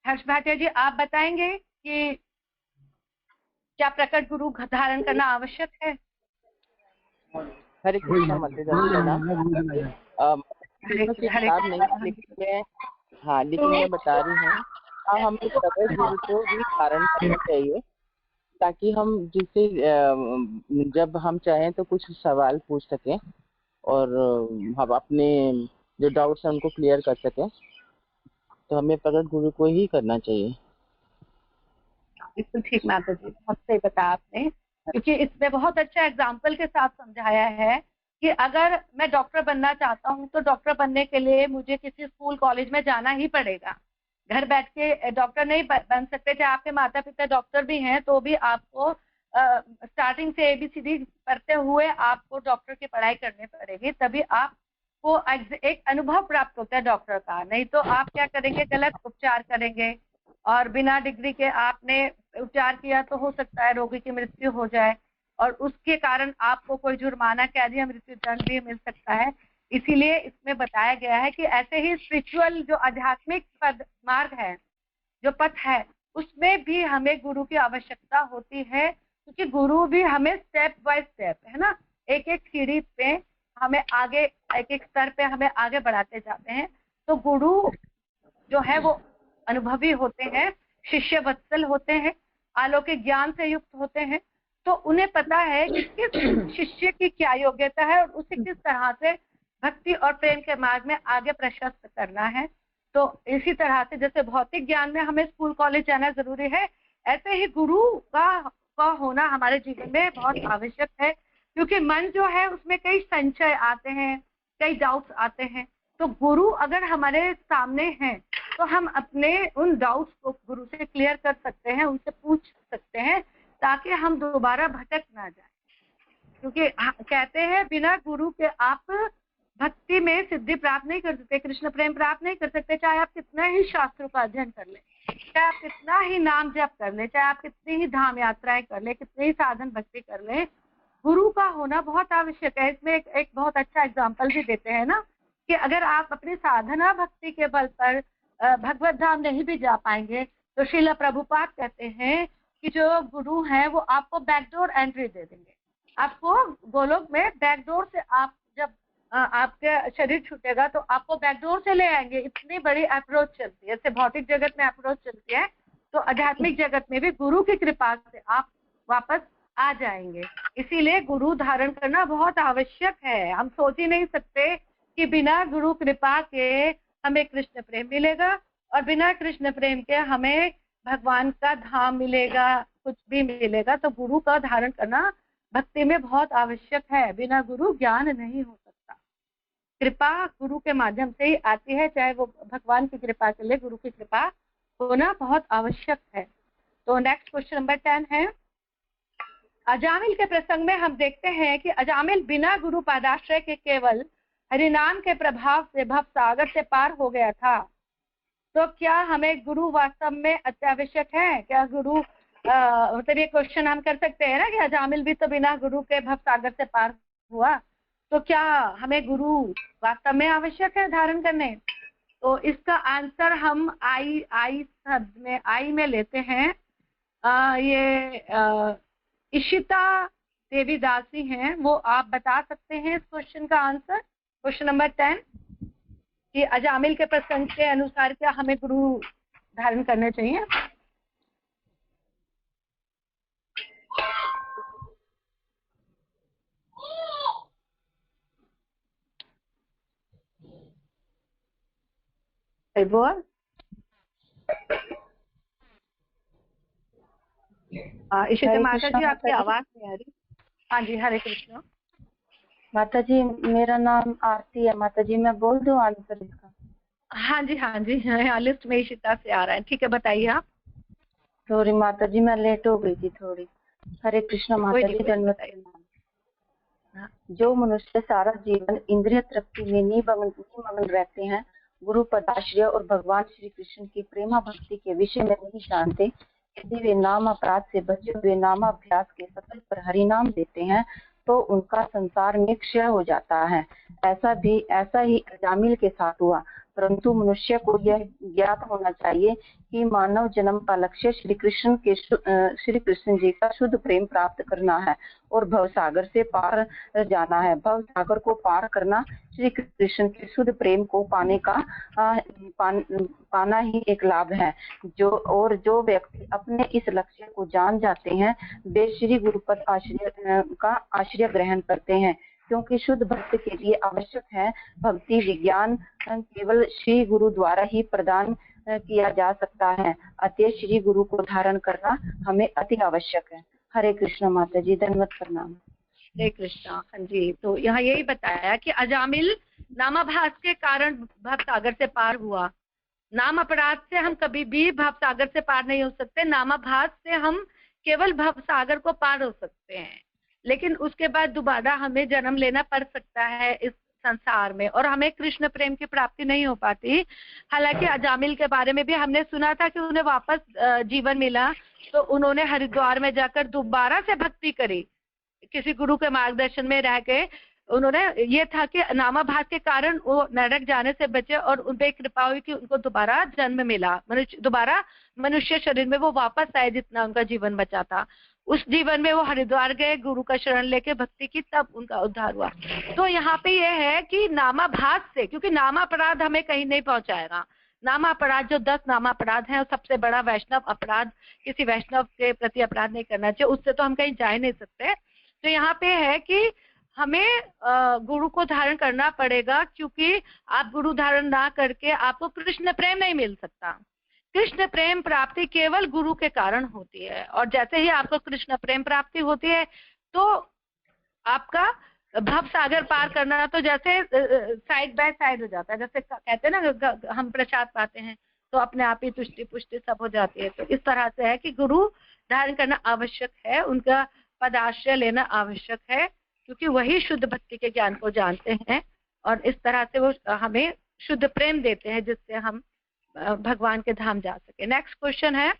हर्ष भाटिया जी, आप बताएंगे कि क्या प्रकट गुरु धारण करना आवश्यक है? हरे कृष्णा माता किताब नहीं, लेकिन मैं बता रही हूँ, हमें प्रकट गुरु को भी धारण करना चाहिए, ताकि हम जिससे जब हम चाहें तो कुछ सवाल पूछ सकें और हम अपने जो डाउट्स हैं उनको क्लियर कर सकें। तो हमें प्रकट गुरु को ही करना चाहिए। बिल्कुल ठीक माता जी, बहुत सही बताया आपने, क्योंकि इसमें बहुत अच्छा एग्जाम्पल के साथ समझाया है कि अगर मैं डॉक्टर बनना चाहता हूँ तो डॉक्टर बनने के लिए मुझे किसी स्कूल कॉलेज में जाना ही पड़ेगा। घर बैठ के डॉक्टर नहीं बन सकते। चाहे आपके माता पिता डॉक्टर भी हैं तो भी आपको स्टार्टिंग से ABCD पढ़ते हुए आपको डॉक्टर की पढ़ाई करनी पड़ेगी, तभी आपको एक अनुभव प्राप्त होता है डॉक्टर का। नहीं तो आप क्या करेंगे, गलत उपचार करेंगे और बिना डिग्री के आपने उपचार किया तो हो सकता है रोगी की मृत्यु हो जाए और उसके कारण आपको कोई जुर्माना, कैद या मृत्यु दंड भी मिल सकता है। इसीलिए इसमें बताया गया है कि ऐसे ही स्पिरिचुअल जो आध्यात्मिक मार्ग है, जो पथ है, उसमें भी हमें गुरु की आवश्यकता होती है, क्योंकि गुरु भी हमें स्टेप बाय स्टेप, है ना, एक एक सीढ़ी पे हमें आगे, एक एक स्तर पे हमें आगे बढ़ाते जाते हैं। तो गुरु जो है वो अनुभवी होते हैं, शिष्य वत्सल होते हैं, अलौकिक ज्ञान से युक्त होते हैं, तो उन्हें पता है कि किस शिष्य की क्या योग्यता है और उसे किस तरह से भक्ति और प्रेम के मार्ग में आगे प्रशस्त करना है। तो इसी तरह से जैसे भौतिक ज्ञान में हमें स्कूल कॉलेज जाना जरूरी है, ऐसे ही गुरु का होना हमारे जीवन में बहुत आवश्यक है, क्योंकि मन जो है उसमें कई संशय आते हैं, कई डाउट्स आते हैं। तो गुरु अगर हमारे सामने हैं तो हम अपने उन डाउट्स को गुरु से क्लियर कर सकते हैं, उनसे पूछ सकते हैं, ताकि हम दोबारा भटक ना जाए। क्योंकि कहते हैं बिना गुरु के आप भक्ति में सिद्धि प्राप्त नहीं कर सकते, कृष्ण प्रेम प्राप्त नहीं कर सकते। चाहे आप कितना ही शास्त्रों का अध्ययन कर ले, चाहे आप कितना ही नाम जप कर ले, चाहे आप कितनी ही धाम यात्राएं कर ले, कितनी ही साधन भक्ति कर ले, गुरु का होना बहुत आवश्यक है। इसमें एक बहुत अच्छा एग्जाम्पल भी देते हैं ना, कि अगर आप अपनी साधना भक्ति के बल पर भगवत धाम नहीं भी जा पाएंगे तो श्रील प्रभुपाद कहते हैं कि जो गुरु हैं वो आपको बैकडोर एंट्री दे देंगे। आपको गोलोक में बैकडोर से, आप जब आपके शरीर छूटेगा तो आपको बैकडोर से ले आएंगे। इतनी बड़ी अप्रोच चलती है, जैसे भौतिक जगत में अप्रोच चलती है, तो आध्यात्मिक जगत में भी गुरु की कृपा से आप वापस आ जाएंगे। इसीलिए गुरु धारण करना बहुत आवश्यक है। हम सोच ही नहीं सकते कि बिना गुरु कृपा के हमें कृष्ण प्रेम मिलेगा और बिना कृष्ण प्रेम के हमें भगवान का धाम मिलेगा, कुछ भी मिलेगा। तो गुरु का धारण करना भक्ति में बहुत आवश्यक है। बिना गुरु ज्ञान नहीं हो सकता। कृपा गुरु के माध्यम से ही आती है, चाहे वो भगवान की कृपा के लिए गुरु की कृपा होना बहुत आवश्यक है। तो नेक्स्ट क्वेश्चन नंबर 10 है, अजामिल के प्रसंग में हम देखते हैं कि अजामिल बिना गुरु पादाश्रय के केवल हरिनाम के प्रभाव से भव सागर से पार हो गया था। तो क्या हमें गुरु वास्तव में अत्यावश्यक है? क्या गुरु मतलब ये क्वेश्चन हम कर सकते हैं ना कि अजामिल भी तो बिना गुरु के भव सागर से पार हुआ, तो क्या हमें गुरु वास्तव में आवश्यक है धारण करने? तो इसका आंसर हम आई शब्द में, आई में लेते हैं। ये इशिता देवी दासी हैं, वो आप बता सकते हैं इस क्वेश्चन का आंसर, क्वेश्चन नंबर 10, कि अजामिल के प्रसंग के अनुसार क्या हमें गुरु धारण करने चाहिए? बोल इशिता माता जी, आपकी आवाज नहीं आ रही। हाँ जी, हरे कृष्ण। माता जी मेरा नाम आरती है माता जी, मैं बोल दूं आंसर इसका? हाँ जी हाँ, लिस्ट में इशिता से आ रहा है। ठीक है, बताइए आप। सॉरी माता जी, मैं लेट हो गई थी थोड़ी। हरे कृष्ण माता जी, धन्यवाद प्रणाम। जो मनुष्य सारा जीवन इंद्रिय तृप्ति में निमग्न रहते हैं, गुरु पदाश्रय और भगवान श्री कृष्ण की प्रेमा भक्ति के विषय में नहीं जानते, यदि वे नाम अपराध से बचे हुए नामाभ्यास के सतत पर हरि नाम देते हैं तो उनका संसार में क्षय हो जाता है। ऐसा ही अजामिल के साथ हुआ। परंतु मनुष्य को यह ज्ञात होना चाहिए कि मानव जन्म का लक्ष्य श्री कृष्ण जी का शुद्ध प्रेम प्राप्त करना है और भव सागर से पार जाना है। भव सागर को पार करना श्री कृष्ण के शुद्ध प्रेम को पाना ही एक लाभ है। जो व्यक्ति अपने इस लक्ष्य को जान जाते हैं वे श्री गुरुपद का आश्रय ग्रहण करते हैं, क्योंकि शुद्ध भक्त के लिए आवश्यक है भक्ति विज्ञान केवल श्री गुरु द्वारा ही प्रदान किया जा सकता है। अतः श्री गुरु को धारण करना हमें अति आवश्यक है। हरे कृष्ण माता जी, धन्यवाद प्रणाम। हरे कृष्णा। हाँ जी, तो यहाँ यही बताया कि अजामिल नामाभास के कारण भव सागर से पार हुआ। नाम अपराध से हम कभी भी भव सागर से पार नहीं हो सकते। नामाभास से हम केवल भव सागर को पार हो सकते हैं, लेकिन उसके बाद दोबारा हमें जन्म लेना पड़ सकता है इस संसार में, और हमें कृष्ण प्रेम की प्राप्ति नहीं हो पाती। हालांकि अजामिल के बारे में भी हमने सुना था कि उन्हें वापस जीवन मिला, तो उन्होंने हरिद्वार में जाकर दोबारा से भक्ति करी, किसी गुरु के मार्गदर्शन में रह गए। उन्होंने ये था कि नामाभास के कारण वो नरक जाने से बचे और उन पे कृपा हुई कि उनको दोबारा जन्म मिला, दोबारा मनुष्य शरीर में वो वापस आए जितना उनका जीवन बचा था। उस जीवन में वो हरिद्वार गए, गुरु का शरण लेके भक्ति की, तब उनका उद्धार हुआ। तो यहाँ पे ये है कि नामाभास से, क्योंकि नामापराध हमें कहीं नहीं पहुंचाएगा। नामापराध जो 10 नामापराध हैं, सबसे बड़ा वैष्णव अपराध, किसी वैष्णव के प्रति अपराध नहीं करना चाहिए, उससे तो हम कहीं जा ही नहीं सकते। तो यहाँ पे है कि हमें गुरु को धारण करना पड़ेगा, क्योंकि आप गुरु धारण ना करके आपको कृष्ण प्रेम नहीं मिल सकता। कृष्ण प्रेम प्राप्ति केवल गुरु के कारण होती है, और जैसे ही आपको कृष्ण प्रेम प्राप्ति होती है तो आपका भव सागर पार करना तो जैसे साइड बाय साइड हो जाता है। जैसे कहते हैं ना, हम प्रसाद पाते हैं तो अपने आप ही तुष्टि पुष्टि सब हो जाती है। तो इस तरह से है कि गुरु धारण करना आवश्यक है, उनका पदाश्रय लेना आवश्यक है, क्योंकि वही शुद्ध भक्ति के ज्ञान को जानते हैं और इस तरह से वो हमें शुद्ध प्रेम देते हैं जिससे हम भगवान के धाम जा सके। नेक्स्ट क्वेश्चन है,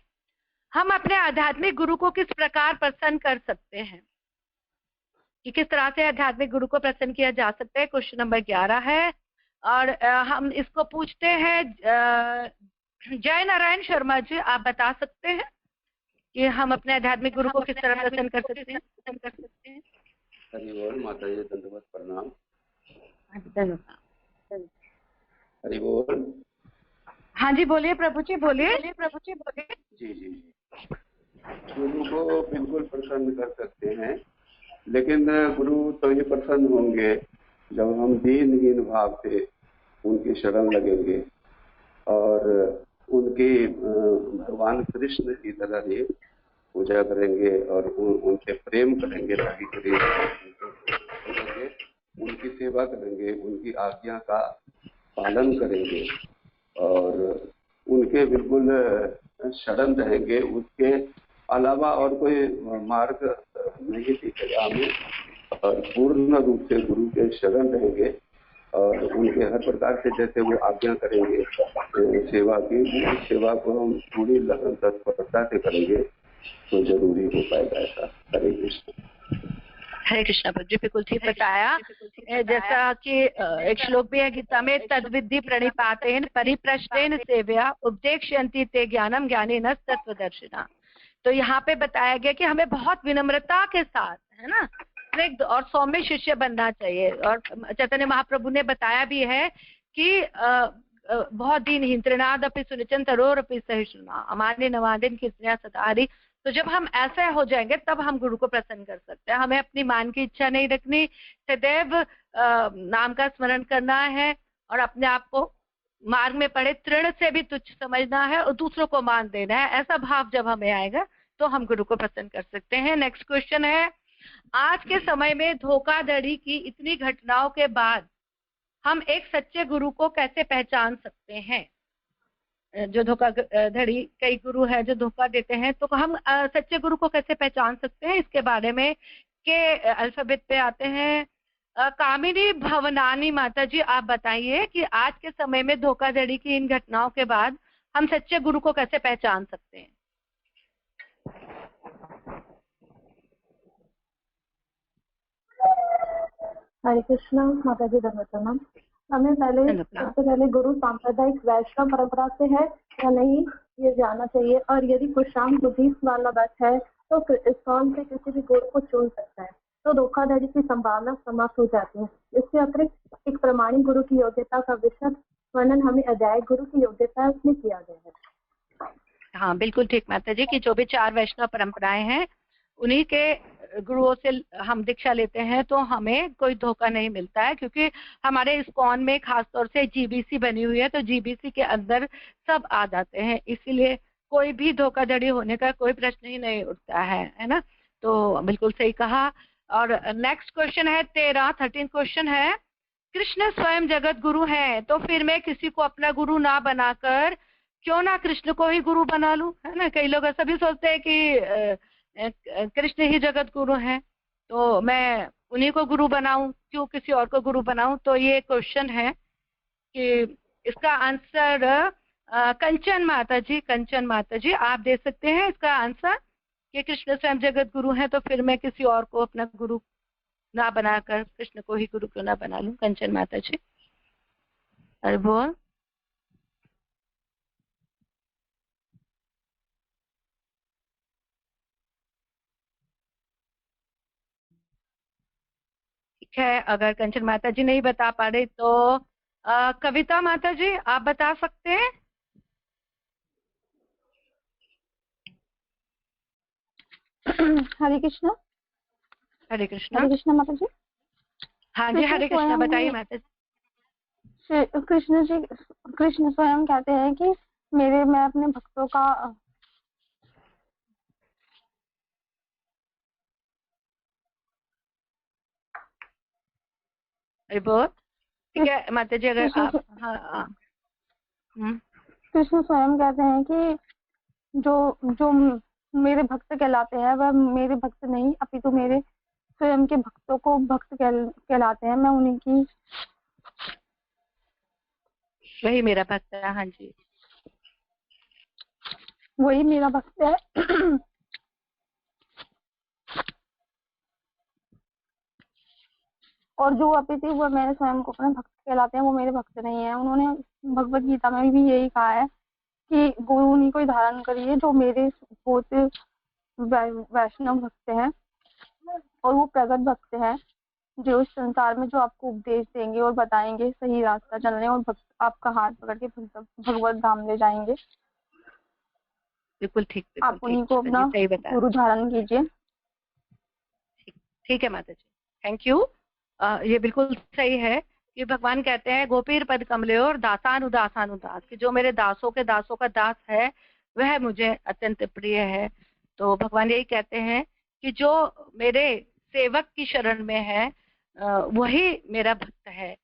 हम अपने आध्यात्मिक गुरु को किस प्रकार प्रसन्न कर सकते हैं, कि किस तरह से आध्यात्मिक गुरु को प्रसन्न किया जा सकता है। क्वेश्चन नंबर 11 है और हम इसको पूछते हैं जय नारायण शर्मा जी, आप बता सकते हैं कि हम अपने आध्यात्मिक गुरु को किस तरह प्रसन्न कर सकते हैं। हरि बोल माता जी, धन्यवाद प्रणाम। धन्यवाद। हरि बोल। हाँ जी, बोलिए प्रभु जी, बोलिए। जी जी, गुरु को बिल्कुल प्रसन्न कर सकते हैं, लेकिन गुरु तो ये प्रसन्न होंगे जब हम दीनहीन भाव से उनकी शरण लगेंगे और उनकी भगवान कृष्ण की तरह ही पूजा करेंगे और उनसे प्रेम करेंगे, उनकी सेवा करेंगे, उनकी आज्ञा का पालन करेंगे और उनके बिल्कुल शरण रहेंगे। उसके अलावा और कोई मार्ग नहीं दिखेगा हमें, और पूर्ण रूप से गुरु के शरण रहेंगे और उनके हर प्रकार से जैसे वो आज्ञा करेंगे सेवा की, उस सेवा को हम पूरी लगन तत्परता से करेंगे तो जरूरी हो पाएगा ऐसा। हरे कृष्ण। हरे कृष्णा जी, बिल्कुल ठीक बताया। जैसा कि एक श्लोक भी है गीता में, तद्विद्धि प्रणिपातेन परिप्रश्नेन सेव्या उपदेक्ष्यन्ति ते ज्ञानम ज्ञानिनः तत्वदर्शिनः। तो यहाँ पे बताया गया कि हमें बहुत विनम्रता के साथ, है ना, और सौम्य शिष्य बनना चाहिए। और चैतन्य महाप्रभु ने बताया भी है कि बहुत दीनहीन तृणादपि सुनिचन तरोरपि सहिष्णुना अमान्य नवादिन की सदारी। तो जब हम ऐसे हो जाएंगे तब हम गुरु को प्रसन्न कर सकते हैं। हमें अपनी मान की इच्छा नहीं रखनी, सदैव नाम का स्मरण करना है और अपने आप को मार्ग में पड़े तृण से भी तुच्छ समझना है और दूसरों को मान देना है। ऐसा भाव जब हमें आएगा तो हम गुरु को प्रसन्न कर सकते हैं। नेक्स्ट क्वेश्चन है, आज के समय में धोखाधड़ी की इतनी घटनाओं के बाद हम एक सच्चे गुरु को कैसे पहचान सकते हैं? जो धोखाधड़ी, कई गुरु है जो धोखा देते हैं, तो हम सच्चे गुरु को कैसे पहचान सकते हैं? इसके बारे में के अल्फाबेट पे आते हैं। कामिनी भवनानी माता जी, आप बताइए कि आज के समय में धोखाधड़ी की इन घटनाओं के बाद हम सच्चे गुरु को कैसे पहचान सकते हैं? हरे कृष्णा माता जी, धन्यवाद। हमें सबसे पहले गुरु सांप्रदायिक वैष्णव परंपरा से है या नहीं ये जानना चाहिए, और यदि कुशाम बुद्धिस्ट वाला बस है तो इस्कॉन से किसी भी गुरु को चुन सकता है, तो धोखाधड़ी की संभावना समाप्त हो जाती है। इससे अतिरिक्त एक प्रमाणिक गुरु की योग्यता का विशद वर्णन हमें अध्याय गुरु की योग्यता में किया गया है। हाँ, बिल्कुल ठीक माता जी, कि जो भी 4 वैष्णव परंपराएं हैं उन्हीं के गुरुओं से हम दीक्षा लेते हैं तो हमें कोई धोखा नहीं मिलता है, क्योंकि हमारे इस्कॉन में खासतौर से जीबीसी बनी हुई है, तो जीबीसी के अंदर सब आ जाते हैं, इसीलिए कोई भी धोखाधड़ी होने का कोई प्रश्न ही नहीं उठता है ना। तो बिल्कुल सही कहा। और नेक्स्ट क्वेश्चन है 13 क्वेश्चन है, कृष्ण स्वयं जगत गुरु है, तो फिर मैं किसी को अपना गुरु ना बनाकर क्यों ना कृष्ण को ही गुरु बना लूं, है ना। कई लोग ऐसा भी सोचते हैं कि कृष्ण ही जगत गुरु हैं, तो मैं उन्हीं को गुरु बनाऊं, क्यों किसी और को गुरु बनाऊं। तो ये क्वेश्चन है कि इसका आंसर कंचन माता जी आप दे सकते हैं इसका आंसर, कि कृष्ण स्वयं जगत गुरु हैं, तो फिर मैं किसी और को अपना गुरु ना बनाकर कृष्ण को ही गुरु क्यों ना बना लूं। कंचन माता जी, अरे बोल। ठीक है, अगर कंचन माता जी नहीं बता पा रहे तो कविता माता जी आप बता सकते हैं? हरे कृष्णा। हरे कृष्णा। हरे कृष्णा माता जी। हाँ जी, हरे कृष्णा, बताइए माता जी। कृष्ण स्वयं कहते हैं कि मैं अपने भक्तों का बहुत ठीक है माता जी, अगर आप कृष्ण स्वयं कहते हैं कि जो मेरे भक्त कहलाते हैं वह मेरे भक्त नहीं अपितु मेरे स्वयं के भक्तों को भक्त कहलाते हैं। मैं उन्हीं की, वही मेरा भक्त है। हाँ जी, वही मेरा भक्त है। और जो अपितु वह मेरे स्वयं को अपने भक्त कहलाते हैं वो मेरे भक्त नहीं है। उन्होंने भगवत गीता में भी यही कहा है कि गुरु उन्हीं को धारण करिए जो मेरे बहुत वैष्णव भक्त हैं, और वो प्रगट भक्त हैं जो इस संसार में जो आपको उपदेश देंगे और बताएंगे सही रास्ता चलने, और आपका हाथ पकड़ के भगवत धाम ले जाएंगे। बिल्कुल ठीक, आप उन्हीं को अपना गुरु धारण कीजिए। ठीक है माता जी, थैंक यू। ये बिल्कुल सही है कि भगवान कहते हैं गोपीर पद कमले और दासानुदास, कि जो मेरे दासों का दास है वह मुझे अत्यंत प्रिय है। तो भगवान यही कहते हैं कि जो मेरे सेवक की शरण में है वही मेरा भक्त है,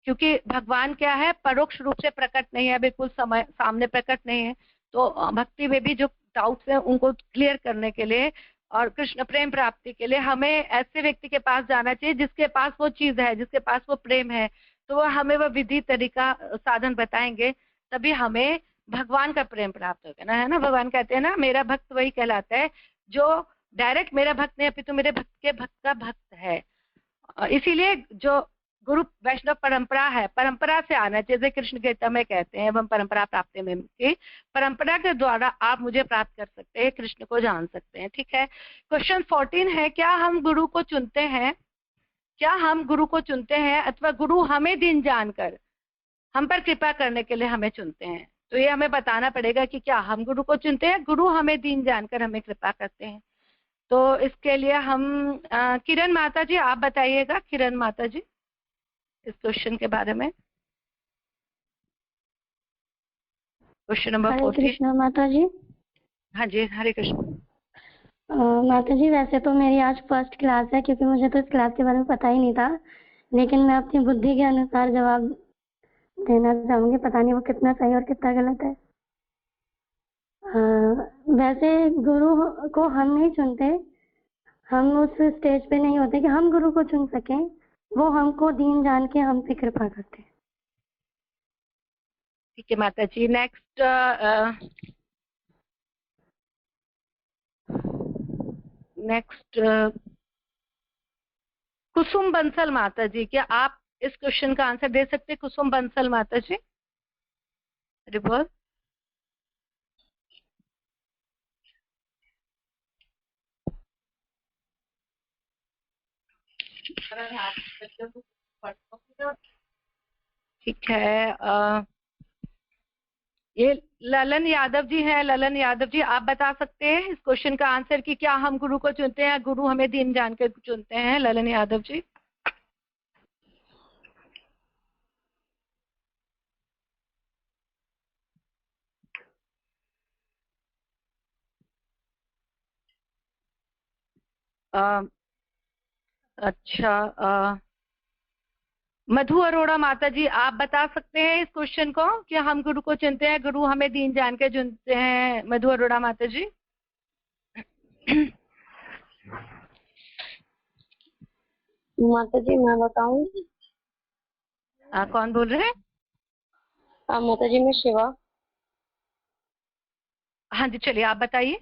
क्योंकि भगवान क्या है, परोक्ष रूप से प्रकट नहीं है, बिल्कुल सामने प्रकट नहीं है। तो भक्ति में भी जो डाउट्स हैं उनको क्लियर करने के लिए और कृष्ण प्रेम प्राप्ति के लिए हमें ऐसे व्यक्ति के पास जाना चाहिए जिसके पास वो चीज है, जिसके पास वो प्रेम है, तो वो हमें वो विधि तरीका साधन बताएंगे, तभी हमें भगवान का प्रेम प्राप्त होगा ना, है ना। भगवान कहते हैं ना, मेरा भक्त वही कहलाता है जो डायरेक्ट मेरा भक्त नहीं अपितु मेरे भक्त के भक्त का भक्त है। इसीलिए जो गुरु वैष्णव परंपरा है, परंपरा से आना, जैसे कृष्ण गीता में कहते हैं एवं परंपरा प्राप्ति में की परंपरा के द्वारा आप मुझे प्राप्त कर सकते हैं, कृष्ण को जान सकते हैं। ठीक है, क्वेश्चन 14 है, क्या हम गुरु को चुनते हैं? क्या हम गुरु को चुनते हैं अथवा गुरु हमें दिन जानकर हम पर कृपा करने के लिए हमें चुनते हैं? तो ये हमें बताना पड़ेगा कि क्या हम गुरु को चुनते हैं, गुरु हमें दिन जानकर हमें कृपा करते हैं। तो इसके लिए हम किरण माता जी आप बताइएगा, किरण माता जी इस क्वेश्चन के बारे में। Question number 14। हरे कृष्ण माता जी। हाँ जी, हरे कृष्ण। माता जी वैसे तो मेरी आज फर्स्ट क्लास है, क्योंकि मुझे तो इस क्लास के बारे में पता ही नहीं था, लेकिन मैं अपनी बुद्धि के अनुसार जवाब देना चाहूंगी। पता नहीं वो कितना सही और कितना गलत है। वैसे गुरु को हम नहीं चुनते, हम उस स्टेज पे नहीं होते कि हम गुरु को चुन सकें, वो हमको दीन जान के हम पे कृपा करते हैं। ठीक है माता जी। नेक्स्ट कुसुम बंसल माता जी, क्या आप इस क्वेश्चन का आंसर दे सकते हैं? कुसुम बंसल माता जी, बोल। ठीक है। ये ललन यादव जी हैं। ललन यादव जी, आप बता सकते हैं इस क्वेश्चन का आंसर कि क्या हम गुरु को चुनते हैं, गुरु हमें दीन जानकर चुनते हैं? ललन यादव जी। अच्छा, मधु अरोड़ा माता जी, आप बता सकते हैं इस क्वेश्चन को कि हम गुरु को चुनते हैं, गुरु हमें दीन जानकर चुनते हैं? मधु अरोड़ा माता जी। माता जी मैं बताऊं? कौन बोल रहे हैं? माता जी मैं शिवा। हाँ जी, चलिए आप बताइए।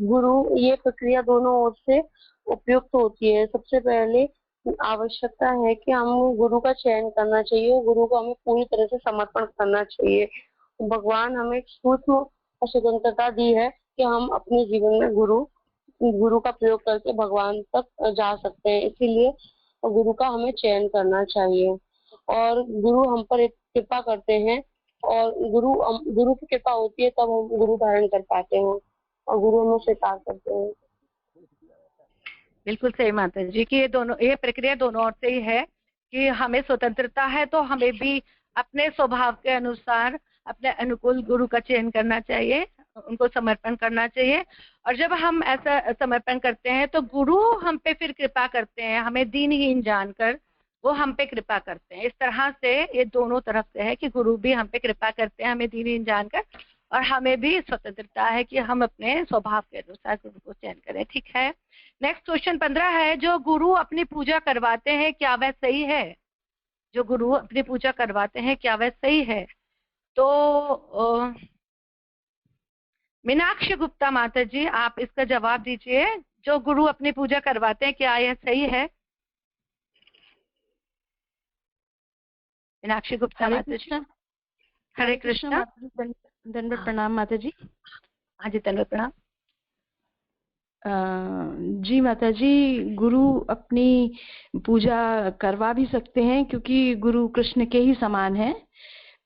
गुरु, ये प्रक्रिया दोनों ओर से उपयुक्त होती है। सबसे पहले आवश्यकता है कि हम गुरु का चयन करना चाहिए, गुरु को हमें पूरी तरह से समर्पण करना चाहिए। भगवान हमें सूक्ष्म और स्वतंत्रता दी है कि हम अपने जीवन में गुरु का प्रयोग करके भगवान तक जा सकते हैं। इसीलिए गुरु का हमें चयन करना चाहिए और गुरु हम पर एक कृपा करते हैं और गुरु की कृपा होती है तब हम गुरु धारण कर पाते हैं और गुरु हमें स्वीकार करते हैं। बिल्कुल सही माता जी कि ये प्रक्रिया दोनों ओर से ही है कि हमें स्वतंत्रता है तो हमें भी अपने स्वभाव के अनुसार अपने अनुकूल गुरु का चयन करना चाहिए, उनको समर्पण करना चाहिए। और जब हम ऐसा समर्पण करते हैं तो गुरु हम पे फिर कृपा करते हैं, हमें दीनहीन जानकर वो हम पे कृपा करते हैं। इस तरह से ये दोनों तरफ से है कि गुरु भी हम पे कृपा करते हैं हमें दीनहीन जानकर, और हमें भी स्वतंत्रता है कि हम अपने स्वभाव के अनुसार गुरु को चयन करें। ठीक है। नेक्स्ट क्वेश्चन 15 है, जो गुरु अपनी पूजा करवाते हैं क्या वह सही है? जो गुरु अपनी पूजा करवाते हैं क्या वह सही है? तो मीनाक्षी गुप्ता माता जी, आप इसका जवाब दीजिए। जो गुरु अपनी पूजा करवाते हैं क्या यह सही है? मीनाक्षी गुप्ता माता जी। हरे कृष्णा। दंडवत प्रणाम माता जी। हाँ जी, दंडवत प्रणाम। जी माता जी, गुरु अपनी पूजा करवा भी सकते हैं क्योंकि गुरु कृष्ण के ही समान है,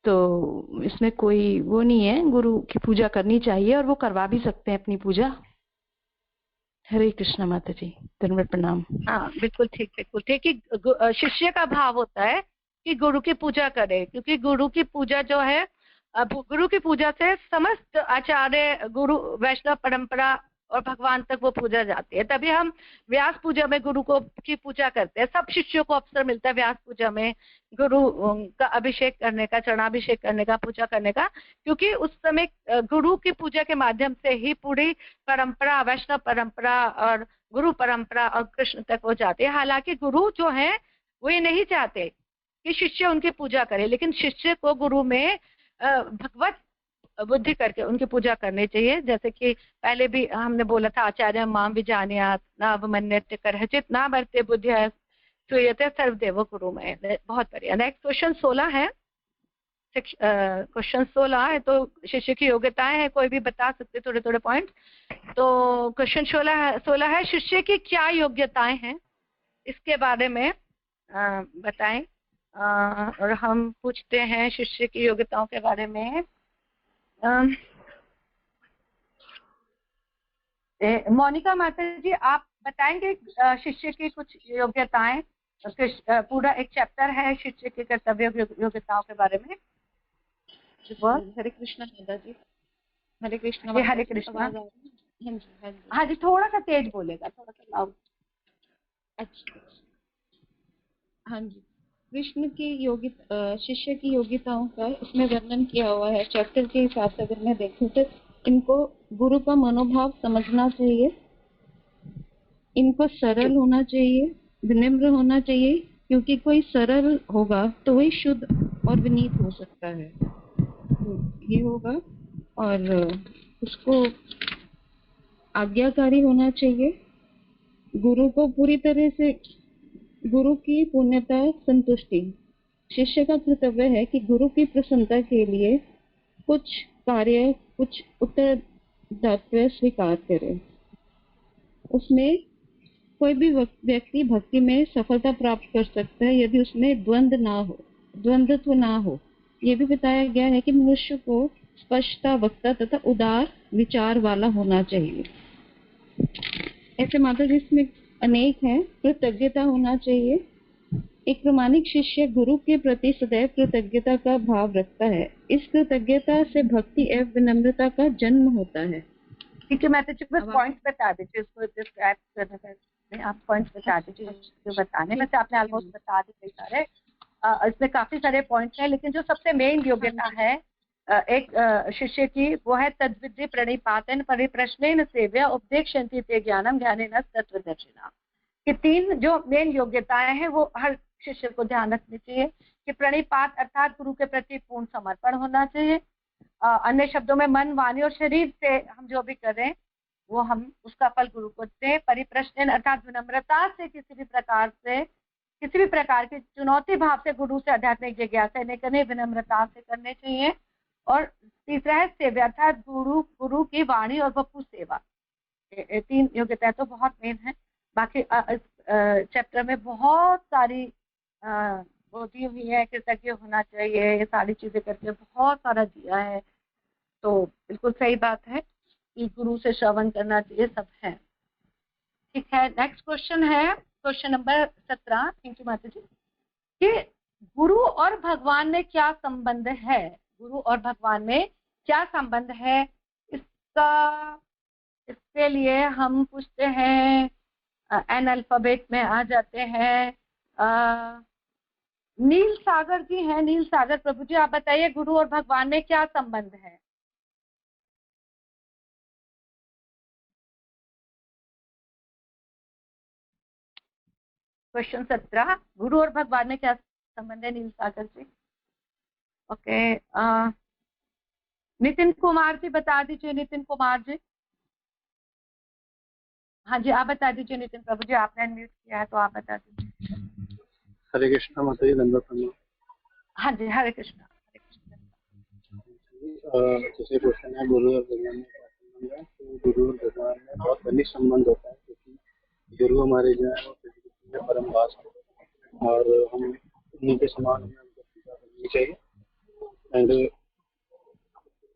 तो इसमें कोई वो नहीं है। गुरु की पूजा करनी चाहिए और वो करवा भी सकते हैं अपनी पूजा। हरे कृष्णा माता जी, दंडवत प्रणाम। हाँ बिल्कुल ठीक, बिल्कुल ठीक कि शिष्य का भाव होता है कि गुरु की पूजा करे, क्योंकि गुरु की पूजा जो है, गुरु की पूजा से समस्त आचार्य, गुरु, वैष्णव परंपरा और भगवान तक वो पूजा जाती है। तभी हम व्यास पूजा में गुरु को की पूजा करते हैं। सब शिष्यों को अवसर मिलता है व्यास पूजा में गुरु का अभिषेक करने का, चरणाभिषेक करने का, पूजा करने का, क्योंकि उस समय गुरु की पूजा के माध्यम से ही पूरी परंपरा, वैष्णव परंपरा और गुरु परंपरा और कृष्ण तक वो जाते हैं। हालांकि गुरु जो है वो ये नहीं चाहते कि शिष्य उनकी पूजा करे, लेकिन शिष्य को गुरु में भगवत बुद्धि करके उनकी पूजा करनी चाहिए। जैसे कि पहले भी हमने बोला था, आचार्य माम विजानीयात् न अवमन्यते करहिचित् न मर्त्य बुद्धिया श्रूयते सर्वदेव गुरु में। बहुत बढ़िया। नेक्स्ट क्वेश्चन 16 है। क्वेश्चन 16 है, तो शिष्य की योग्यताएं हैं, कोई भी बता सकते थोड़े थोड़े पॉइंट। तो क्वेश्चन 16 है, शिष्य की क्या योग्यताएं हैं, इसके बारे में बताएं। और हम पूछते हैं शिष्य की योग्यताओं के बारे में। मोनिका माता जी, आप बताएंगे शिष्य की कुछ योग्यताएं? पूरा एक चैप्टर है शिष्य के कर्तव्य योग्यताओं के बारे में। हरे कृष्णा माता जी। हरे कृष्णा। हरे कृष्णा। हाँ जी, थोड़ा सा तेज बोलेगा, थोड़ा सा लाउड। अच्छा, हाँ जी। कृष्ण की योग्यता, शिष्य की योग्यताओं का इसमें वर्णन किया हुआ है चैप्टर के हिसाब से। अगर मैं देखूं तो इनको गुरु का मनोभाव समझना चाहिए, इनको सरल होना चाहिए, विनम्र होना चाहिए, क्योंकि कोई सरल होगा तो वही शुद्ध और विनीत हो सकता है। तो ये होगा। और उसको आज्ञाकारी होना चाहिए, गुरु को पूरी तरह से, गुरु की पूर्णता संतुष्टि। शिष्य का कर्तव्य है कि गुरु की प्रसन्नता के लिए कुछ कार्य, कुछ उत्तरदायित्व स्वीकार करे। उसमें कोई भी व्यक्ति भक्ति में सफलता प्राप्त कर सकता है यदि उसमें द्वंद्वत्व ना हो। ये भी बताया गया है कि मनुष्य को स्पष्टता, वक्ता तथा उदार विचार वाला होना चाहिए। ऐसे माता जी इसमें अनेक हैं। कृतज्ञता होना चाहिए। एक प्रामाणिक शिष्य गुरु के प्रति सदैव कृतज्ञता का भाव रखता है। इस कृतज्ञता से भक्ति एवं विनम्रता का जन्म होता है। ठीक है, मैं तो बस पॉइंट्स बता दीजिए, उसको जस्ट ऐड करना है। आप पॉइंट्स बता दीजिए जो बताने में से आपने ऑलमोस्ट बता दिए सारे। इसमें काफी सारे पॉइंट्स हैं, लेकिन जो सबसे मेन योग्यता है एक शिष्य की, वो है तद्विधि प्रणिपातन परिप्रश्नेन सेव्य उपदेक्षन्ति ते ज्ञानम ज्ञानेन तत्वदर्शिना। कि 3 जो मेन योग्यताएं हैं वो हर शिष्य को ध्यान रखनी चाहिए। कि प्रणिपात अर्थात गुरु के प्रति पूर्ण समर्पण होना चाहिए। अन्य शब्दों में मन, वाणी और शरीर से हम जो भी करें वो हम उसका फल गुरु को दें। परिप्रश्न अर्थात विनम्रता से किसी भी प्रकार की चुनौती भाव से गुरु से आध्यात्मिक जिज्ञासा नहीं करनी, विनम्रता से करने चाहिए। और तीसरा है सेवा अर्थात गुरु की वाणी और वपु सेवा। 3 योग्यताएं तो बहुत मेन है। बाकी इस चैप्टर में बहुत सारी वो दी हुई है। कृतज्ञ होना चाहिए, ये सारी चीजें करके बहुत सारा दिया है। तो बिल्कुल सही बात है कि गुरु से श्रवण करना चाहिए, सब है। ठीक है, नेक्स्ट क्वेश्चन है क्वेश्चन नंबर 17। थैंक यू माता जी। कि गुरु और भगवान में क्या संबंध है? गुरु और भगवान में क्या संबंध है? इसके लिए हम पूछते हैं, एनाल्फाबेट में आ जाते हैं। नील सागर जी हैं, नील सागर प्रभु जी, आप बताइए गुरु और भगवान में क्या संबंध है? क्वेश्चन 17, गुरु और भगवान में क्या संबंध है? नील सागर जी। ओके, नितिन कुमार जी बता दीजिए। नितिन कुमार जी, हाँ जी आप बता दीजिए। नितिन प्रभु जी, आपने अनम्यूट किया है तो आप बता दीजिए। हरे कृष्णा माता जी, दंडवत प्रणाम। हाँ जी, हरे कृष्णा। जैसे क्वेश्चन है गुरु और भगवान में क्या संबंध है, तो गुरु और भगवान में बहुत घनिष्ठ संबंध होता है, क्योंकि गुरु हमारे जो है वो परम दास है और हम उन्हीं के समान हमें उनको पूजा करनी चाहिए। एंड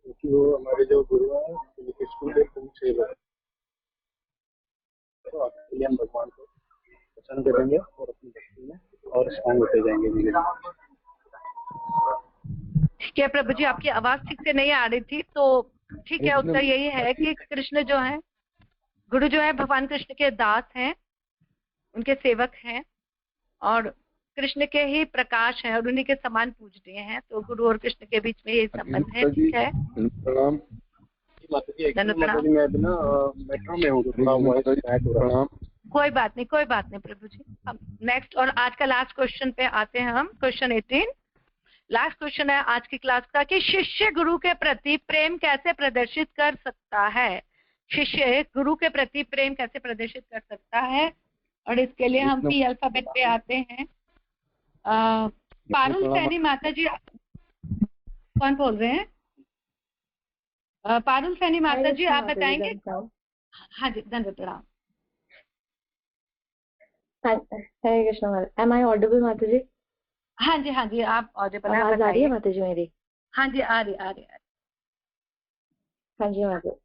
क्योंकि वो हमारे जो गुरु है कृष्ण के पूर्ण सेवक, तो आपके लिए हम भगवान को पसंद करेंगे और अपनी भक्ति में और स्ट्रांग होते जाएंगे धीरे धीरे। ठीक है प्रभु जी, आपकी आवाज ठीक से नहीं आ रही थी, तो ठीक है, उत्तर यही है कि कृष्ण जो है, गुरु जो है भगवान कृष्ण के दास हैं, उनके सेवक हैं और कृष्ण के ही प्रकाश हैं और उन्हीं के समान पूजनीय हैं। तो गुरु और कृष्ण के बीच में ये संबंध है। ठीक है, प्रणाम माता जी। माता जी मैं ना मेट्रो में हूँ, थोड़ा वॉइस बैक हो रहा है। कोई बात नहीं प्रभु जी। हम नेक्स्ट और आज का लास्ट क्वेश्चन पे आते हैं हम। क्वेश्चन 18 लास्ट क्वेश्चन है आज की क्लास का, कि शिष्य गुरु के प्रति प्रेम कैसे प्रदर्शित कर सकता है? शिष्य गुरु के प्रति प्रेम कैसे प्रदर्शित कर सकता है? और इसके लिए हम पी अल्फाबेट पे आते हैं। पारुल सैनी माता जी, कौन बोल रहे हैं? पारुल सैनी माता जी, आप बताएंगे? हाँ जी, धन्यवाद प्रणाम। हरे कृष्णा। एम आई ऑडिबल माता जी? हाँ जी आप ऑडिबल हैं। आवाज आ रही है माता जी मेरी? हाँ जी आ रही। हाँ जी माता।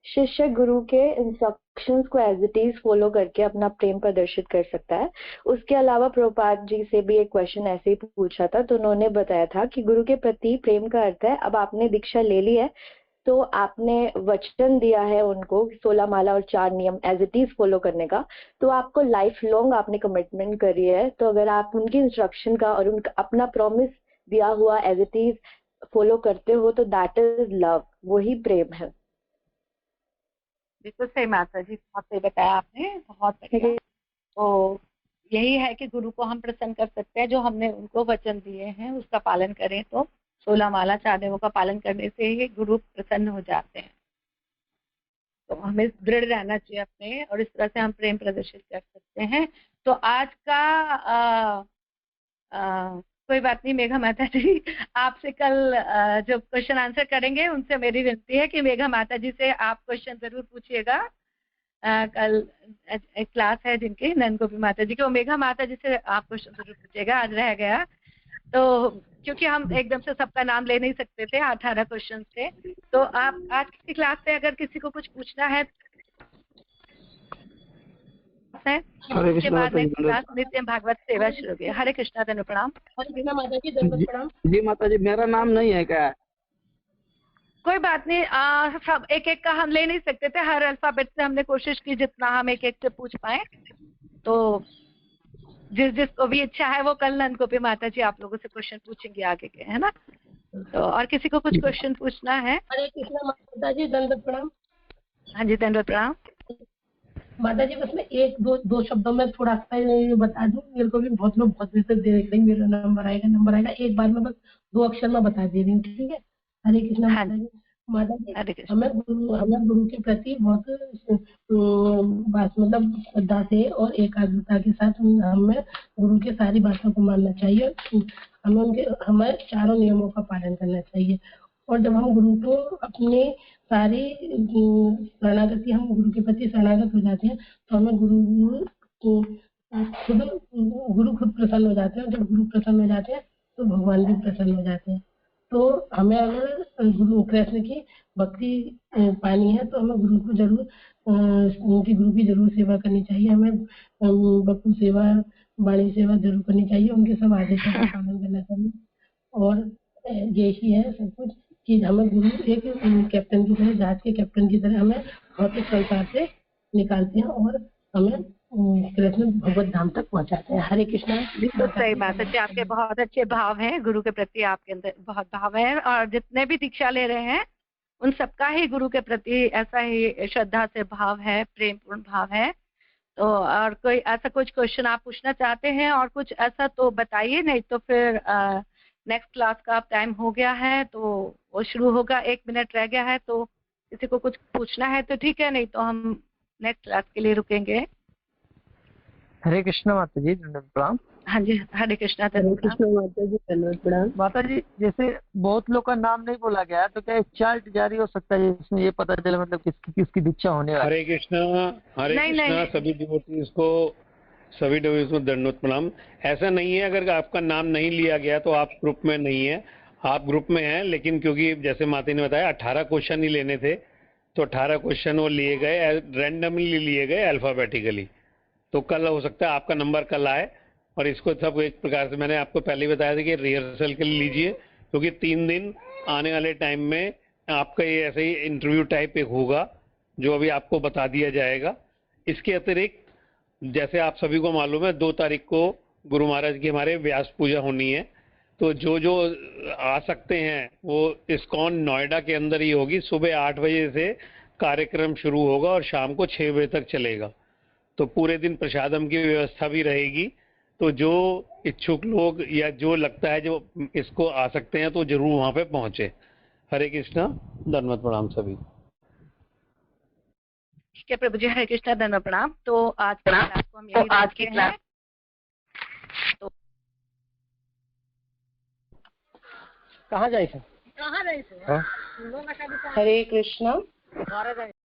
शिष्य गुरु के इंस्ट्रक्शंस को एज इट इज फॉलो करके अपना प्रेम प्रदर्शित कर सकता है। उसके अलावा प्रभुपाद जी से भी एक क्वेश्चन ऐसे ही पूछा था, तो उन्होंने बताया था कि गुरु के प्रति प्रेम का अर्थ है, अब आपने दीक्षा ले ली है तो आपने वचन दिया है उनको 16 माला और 4 नियम एज इट इज फॉलो करने का, तो आपको लाइफ लॉन्ग आपने कमिटमेंट करी है। तो अगर आप उनकी इंस्ट्रक्शन का और उनका अपना प्रॉमिस दिया हुआ एज इट इज फॉलो करते हो तो दैट इज लव, वही प्रेम है। बिल्कुल सही माता जी, बहुत सही बताया आपने, बहुत बढ़िया। तो यही है कि गुरु को हम प्रसन्न कर सकते हैं, जो हमने उनको वचन दिए हैं उसका पालन करें। तो 16 माला 4 नियमों का पालन करने से ही गुरु प्रसन्न हो जाते हैं। तो हमें दृढ़ रहना चाहिए अपने, और इस तरह से हम प्रेम प्रदर्शित कर सकते हैं। तो आज का कोई बात नहीं मेघा माता जी, आपसे कल जो क्वेश्चन आंसर करेंगे उनसे मेरी विनती है कि मेघा माता जी से आप क्वेश्चन जरूर पूछिएगा। कल एक क्लास है जिनकी नंद गोपी माता जी की, वो मेघा माता जी से आप क्वेश्चन जरूर पूछिएगा। आज रह गया तो, क्योंकि हम एकदम से सबका नाम ले नहीं सकते थे, 18 क्वेश्चन थे। तो आप आज की क्लास में अगर किसी को कुछ पूछना है उसके बाद में क्लास नित्य भागवत सेवा शुरू होगी। हरे कृष्णा, धन्य प्रणाम। हरे कृष्णा माता जी, धन्यवाद प्रणाम। जी माता जी, मेरा नाम नहीं है क्या? कोई बात नहीं, सब एक एक का हम ले नहीं सकते थे, हर अल्फाबेट से हमने कोशिश की जितना हम एक एक से पूछ पाए। तो जिसको भी इच्छा है वो कल नंद गोपी माता जी आप लोगों से क्वेश्चन पूछेंगे आगे के, है ना? तो और किसी को कुछ क्वेश्चन पूछना है? हरे कृष्णा माता जी, दंडवत प्रणाम। हाँ जी, दंडवत प्रणाम। माता जी बस मैं एक दो शब्दों में थोड़ा सा बता दूं, मेरे को भी बहुत लोग बहुत देर देख रहे हैं, मेरा नंबर आएगा, एक बार में बस 2 अक्षर में बता दे रही हूँ, ठीक है? हरे कृष्णा माता जी। माता जी हमें गुरु के प्रति बहुत मतलब श्रद्धा से और एकाग्रता के साथ हमें गुरु के सारी बातों को मानना चाहिए। हमें 4 नियमों का पालन करना चाहिए। और जब हम गुरु को अपने सारी शरणागति, हम गुरु के प्रति शरणागत हो जाते हैं तो हमें गुरु खुद प्रसन्न हो जाते हैं। जब गुरु प्रसन्न हो जाते हैं तो भगवान भी प्रसन्न हो जाते हैं। तो हमें अगर गुरु कृष्ण की भक्ति पानी है तो हमें गुरु को जरूर उनकी गुरु की जरूर सेवा करनी चाहिए। हमें बपू सेवा, बाणी सेवा जरूर करनी चाहिए, उनके सब आदेशों का पालन करना चाहिए। और यही है सब कुछ कि हमें गुरु एक कैप्टन की तरह, जहाज के कैप्टन की तरह हमें भौतिक संसार से निकालते हैं और हमें कृष्ण भगवत धाम तक पहुंचाते हैं। हरे कृष्णा। बिल्कुल सही बात है, आपके बहुत अच्छे भाव हैं, गुरु के प्रति आपके अंदर बहुत भाव है। और जितने भी दीक्षा ले रहे हैं उन सबका ही गुरु के प्रति ऐसा ही श्रद्धा से भाव है, प्रेम पूर्ण भाव है। तो और कोई ऐसा कुछ क्वेश्चन आप पूछना चाहते हैं और कुछ ऐसा तो बताइए, नहीं तो फिर नेक्स्ट क्लास का टाइम हो गया है तो वो शुरू होगा, 1 मिनट रह गया है। तो किसी को कुछ पूछना है तो ठीक है, नहीं तो हम नेक्स्ट क्लास के लिए रुकेंगे। हरे कृष्णा माता जी, धन्यवाद प्रणाम। हाँ जी, हरे कृष्णा, धन्यवाद माता जी, धन्यवाद प्रणाम। माता जी जैसे बहुत लोग का नाम नहीं बोला गया तो क्या एक चार्ट जारी हो सकता है जिसमें ये पता चले मतलब किसकी दीक्षा होने वाली? हरे कृष्णा, हरे कृष्णा। सभी डिवोटीज को दंडवत प्रणाम। ऐसा नहीं है अगर आपका नाम नहीं लिया गया तो आप ग्रुप में नहीं है, आप ग्रुप में हैं, लेकिन क्योंकि जैसे माता ने बताया 18 क्वेश्चन ही लेने थे तो 18 क्वेश्चन वो लिए गए, रैंडमली लिए गए अल्फाबेटिकली। तो कल हो सकता है आपका नंबर कल आए। और इसको सब एक प्रकार से मैंने आपको पहले ही बताया था कि रिहर्सल के लिए लीजिए, क्योंकि 3 दिन आने वाले टाइम में आपका ये ऐसे ही इंटरव्यू टाइप एक होगा जो अभी आपको बता दिया जाएगा। इसके अतिरिक्त जैसे आप सभी को मालूम है 2 तारीख को गुरु महाराज की हमारे व्यास पूजा होनी है। तो जो आ सकते हैं वो इस्कॉन नोएडा के अंदर ही होगी। सुबह 8 बजे से कार्यक्रम शुरू होगा और शाम को 6 बजे तक चलेगा। तो पूरे दिन प्रसादम की व्यवस्था भी रहेगी। तो जो इच्छुक लोग या जो लगता है जो इसको आ सकते हैं तो जरूर वहां पे पहुंचे। हरे कृष्णा, धन्यवाद प्रणाम सभी। ठीक है प्रभु जी, हरे कृष्णा, धन्यवाद प्रणाम। तो आज की क्लास को हम यही आज की क्लास तो कहाँ जाए थे? कहाँ जाए थे? हरे कृष्णा।